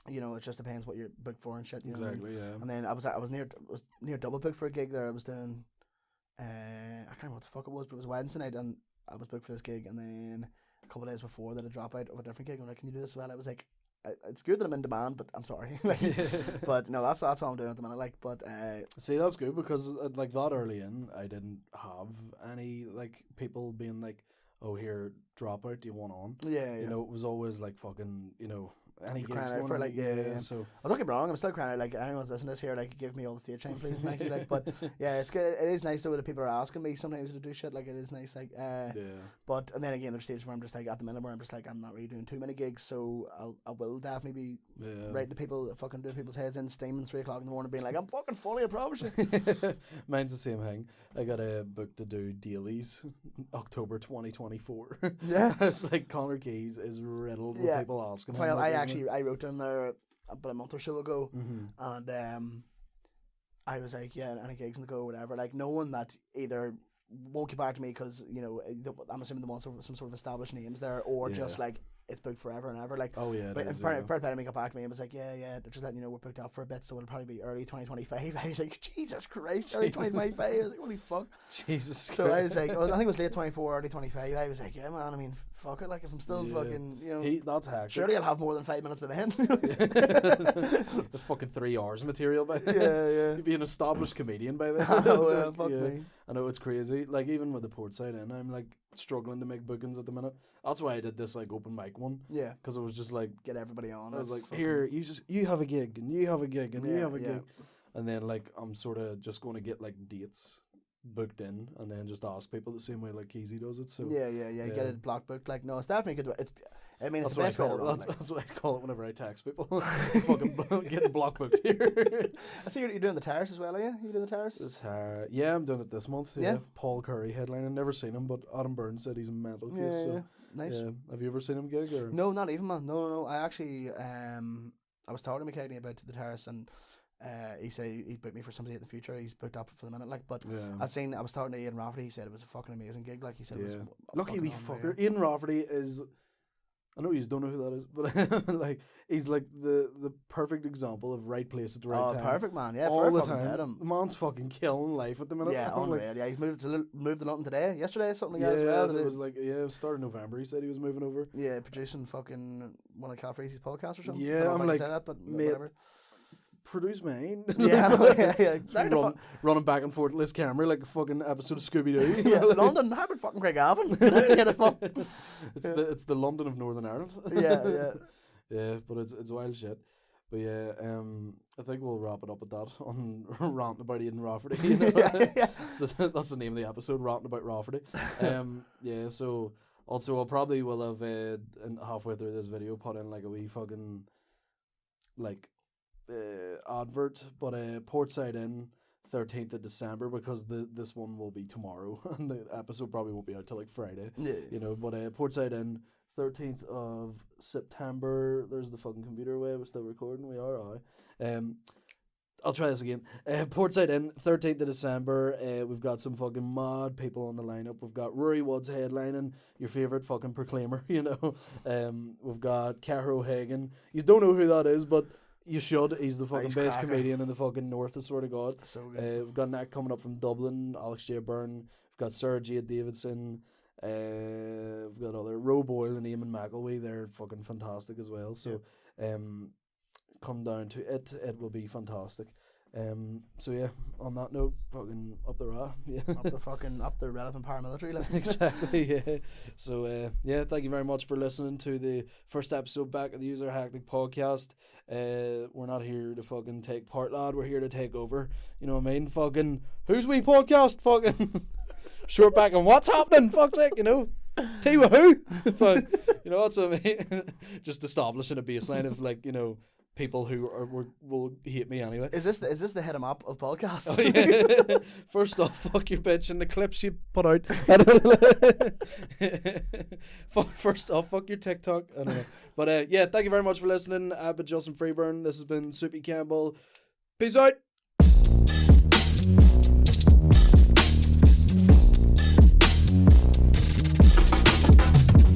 you know, it just depends what you're booked for and shit. You know what I mean? Yeah. And then I was near double booked for a gig there. I was doing, I can't remember what the fuck it was, but it was Wednesday night, and I was booked for this gig, and then a couple of days before that, I drop out of a different gig. And like, can you do this? Well, I was like, it's good that I'm in demand, but I'm sorry. Like, but no, that's all I'm doing at the minute. Like, but see, that's good because like that early in, I didn't have any like people being like, "Oh, here, drop out. Do you want on?" Yeah. You know, it was always like fucking, you know, any You're gigs crying out going for, on, like, So don't get me wrong, I'm still crying out, like, anyone's listening to this here, like, give me all the stage time, please, thank you, like, but, yeah, it's good, it is nice, though, that people are asking me sometimes to do shit, like, it is nice, like, but, and then again, there's stages where I'm just, like, at the minute where I'm just, like, I'm not really doing too many gigs, so I will definitely be writing to people, fucking doing people's heads in, steaming 3 o'clock in the morning, being like, I'm fucking funny, I promise you. Mine's the same thing. I got a book to do dailies, October 2024. Yeah. It's like Connor Keys is riddled with people asking him. Well, like, I wrote down there about a month or so ago, and I was like, yeah, any gigs in the go, whatever. Like, knowing that either won't get back to me because, you know, I'm assuming they want some sort of established names there, or just like it's booked forever and ever. Like, oh yeah, but Fair Play to me got back to me and was like, yeah, just letting you know we're booked up for a bit, so it'll probably be early 2025. I was like, Jesus Christ, early 2025. I was like, holy fuck, Jesus. So Christ. I was like, I think it was late 24, early 25. I was like, yeah, man. I mean, fuck it. Like, if I'm still fucking, you know, that's hectic. Surely I'll have more than 5 minutes by then. The fucking 3 hours material by then. Yeah. You'd be an established comedian by then. Oh, fuck me. I know, it's crazy. Like, even with the Portside Inn, I'm like struggling to make bookings at the minute. That's why I did this like open mic one. Yeah. Because it was just like, get everybody on. I was like, here, you have a gig, and you have a gig, and you have a gig. And then like I'm sort of just going to get like dates booked in, and then just ask people the same way like Keezy does it. So yeah. Get it block booked. Like, no, it's definitely good. I mean, it's the that's best way to run. That's what I call it whenever I text people. Fucking getting block booked here. I see you're doing the Terrace as well, are you? You doing the Terrace? Yeah, I'm doing it this month. Yeah. Paul Curry headlining. Never seen him, but Adam Burns said he's a mental case. So nice. Yeah. Have you ever seen him gig? Or? No, not even, man. No. I actually, I was talking to McKegney about the Terrace, and he said he'd book me for somebody in the future. He's booked up for the minute, like. But I was talking to Ian Rafferty. He said it was a fucking amazing gig. Like, he said, it was lucky wee fucker. Ian Rafferty is. I know you don't know who that is, but like he's like the perfect example of right place at the right time. Oh, perfect, man. Yeah, all the time. The man's fucking killing life at the minute. Yeah, unreal. Yeah, he's moved to London today, yesterday, something like that. Yeah, it was like start of November. He said he was moving over. Yeah, producing fucking one of Cal Freezy's podcasts or something. Yeah, I'm like, say that, but mate, whatever. Produce mine. Yeah. Running back and forth to this camera like a fucking episode of Scooby Doo. Yeah, London. How about fucking Craig Avon? It's the London of Northern Ireland. Yeah, but it's wild shit. But yeah, I think we'll wrap it up with that on ranting about Ian Rafferty. You know? So that's the name of the episode, ranting about Rafferty. Yeah. So also I will have halfway through this video put in like a wee fucking like. Advert, but Portside Inn 13th of December, because this one will be tomorrow and the episode probably won't be out till like Friday. You know, but Portside Inn 13th of September. There's the fucking computer away. We're still recording. We are. I'll try this again. Portside Inn 13th of December. We've got some fucking mad people on the lineup. We've got Rory Woods headlining, your favourite fucking proclaimer, you know. We've got Cahir Hagen. You don't know who that is, but you should. He's the fucking best comedian in the fucking north, I swear to God. So good. We've got an act coming up from Dublin, Alex J. Byrne. We've got Sarah J. Davidson. We've got other Ro Boyle and Eamon McElwee. They're fucking fantastic as well. So come down to it. It will be fantastic. So yeah, on that note, fucking up the ra, yeah. up the relevant paramilitary, like. Exactly, yeah. So yeah, thank you very much for listening to the first episode back of the User Hectic podcast. We're not here to fucking take part, lad. We're here to take over. You know what I mean? Fucking who's we podcast? Fucking short back and what's happening? Fuck's sake, you know. Tea with who? But, you know, that's what I mean. Just establishing a baseline of, like, you know, people who will hate me anyway. Is this the hit 'em up of podcasts? Oh, yeah. First off, fuck your bitch and the clips you put out. First off, fuck your TikTok. I don't know. But yeah, thank you very much for listening. I've been Justin Freeburn. This has been Soupey Campbell. Peace out.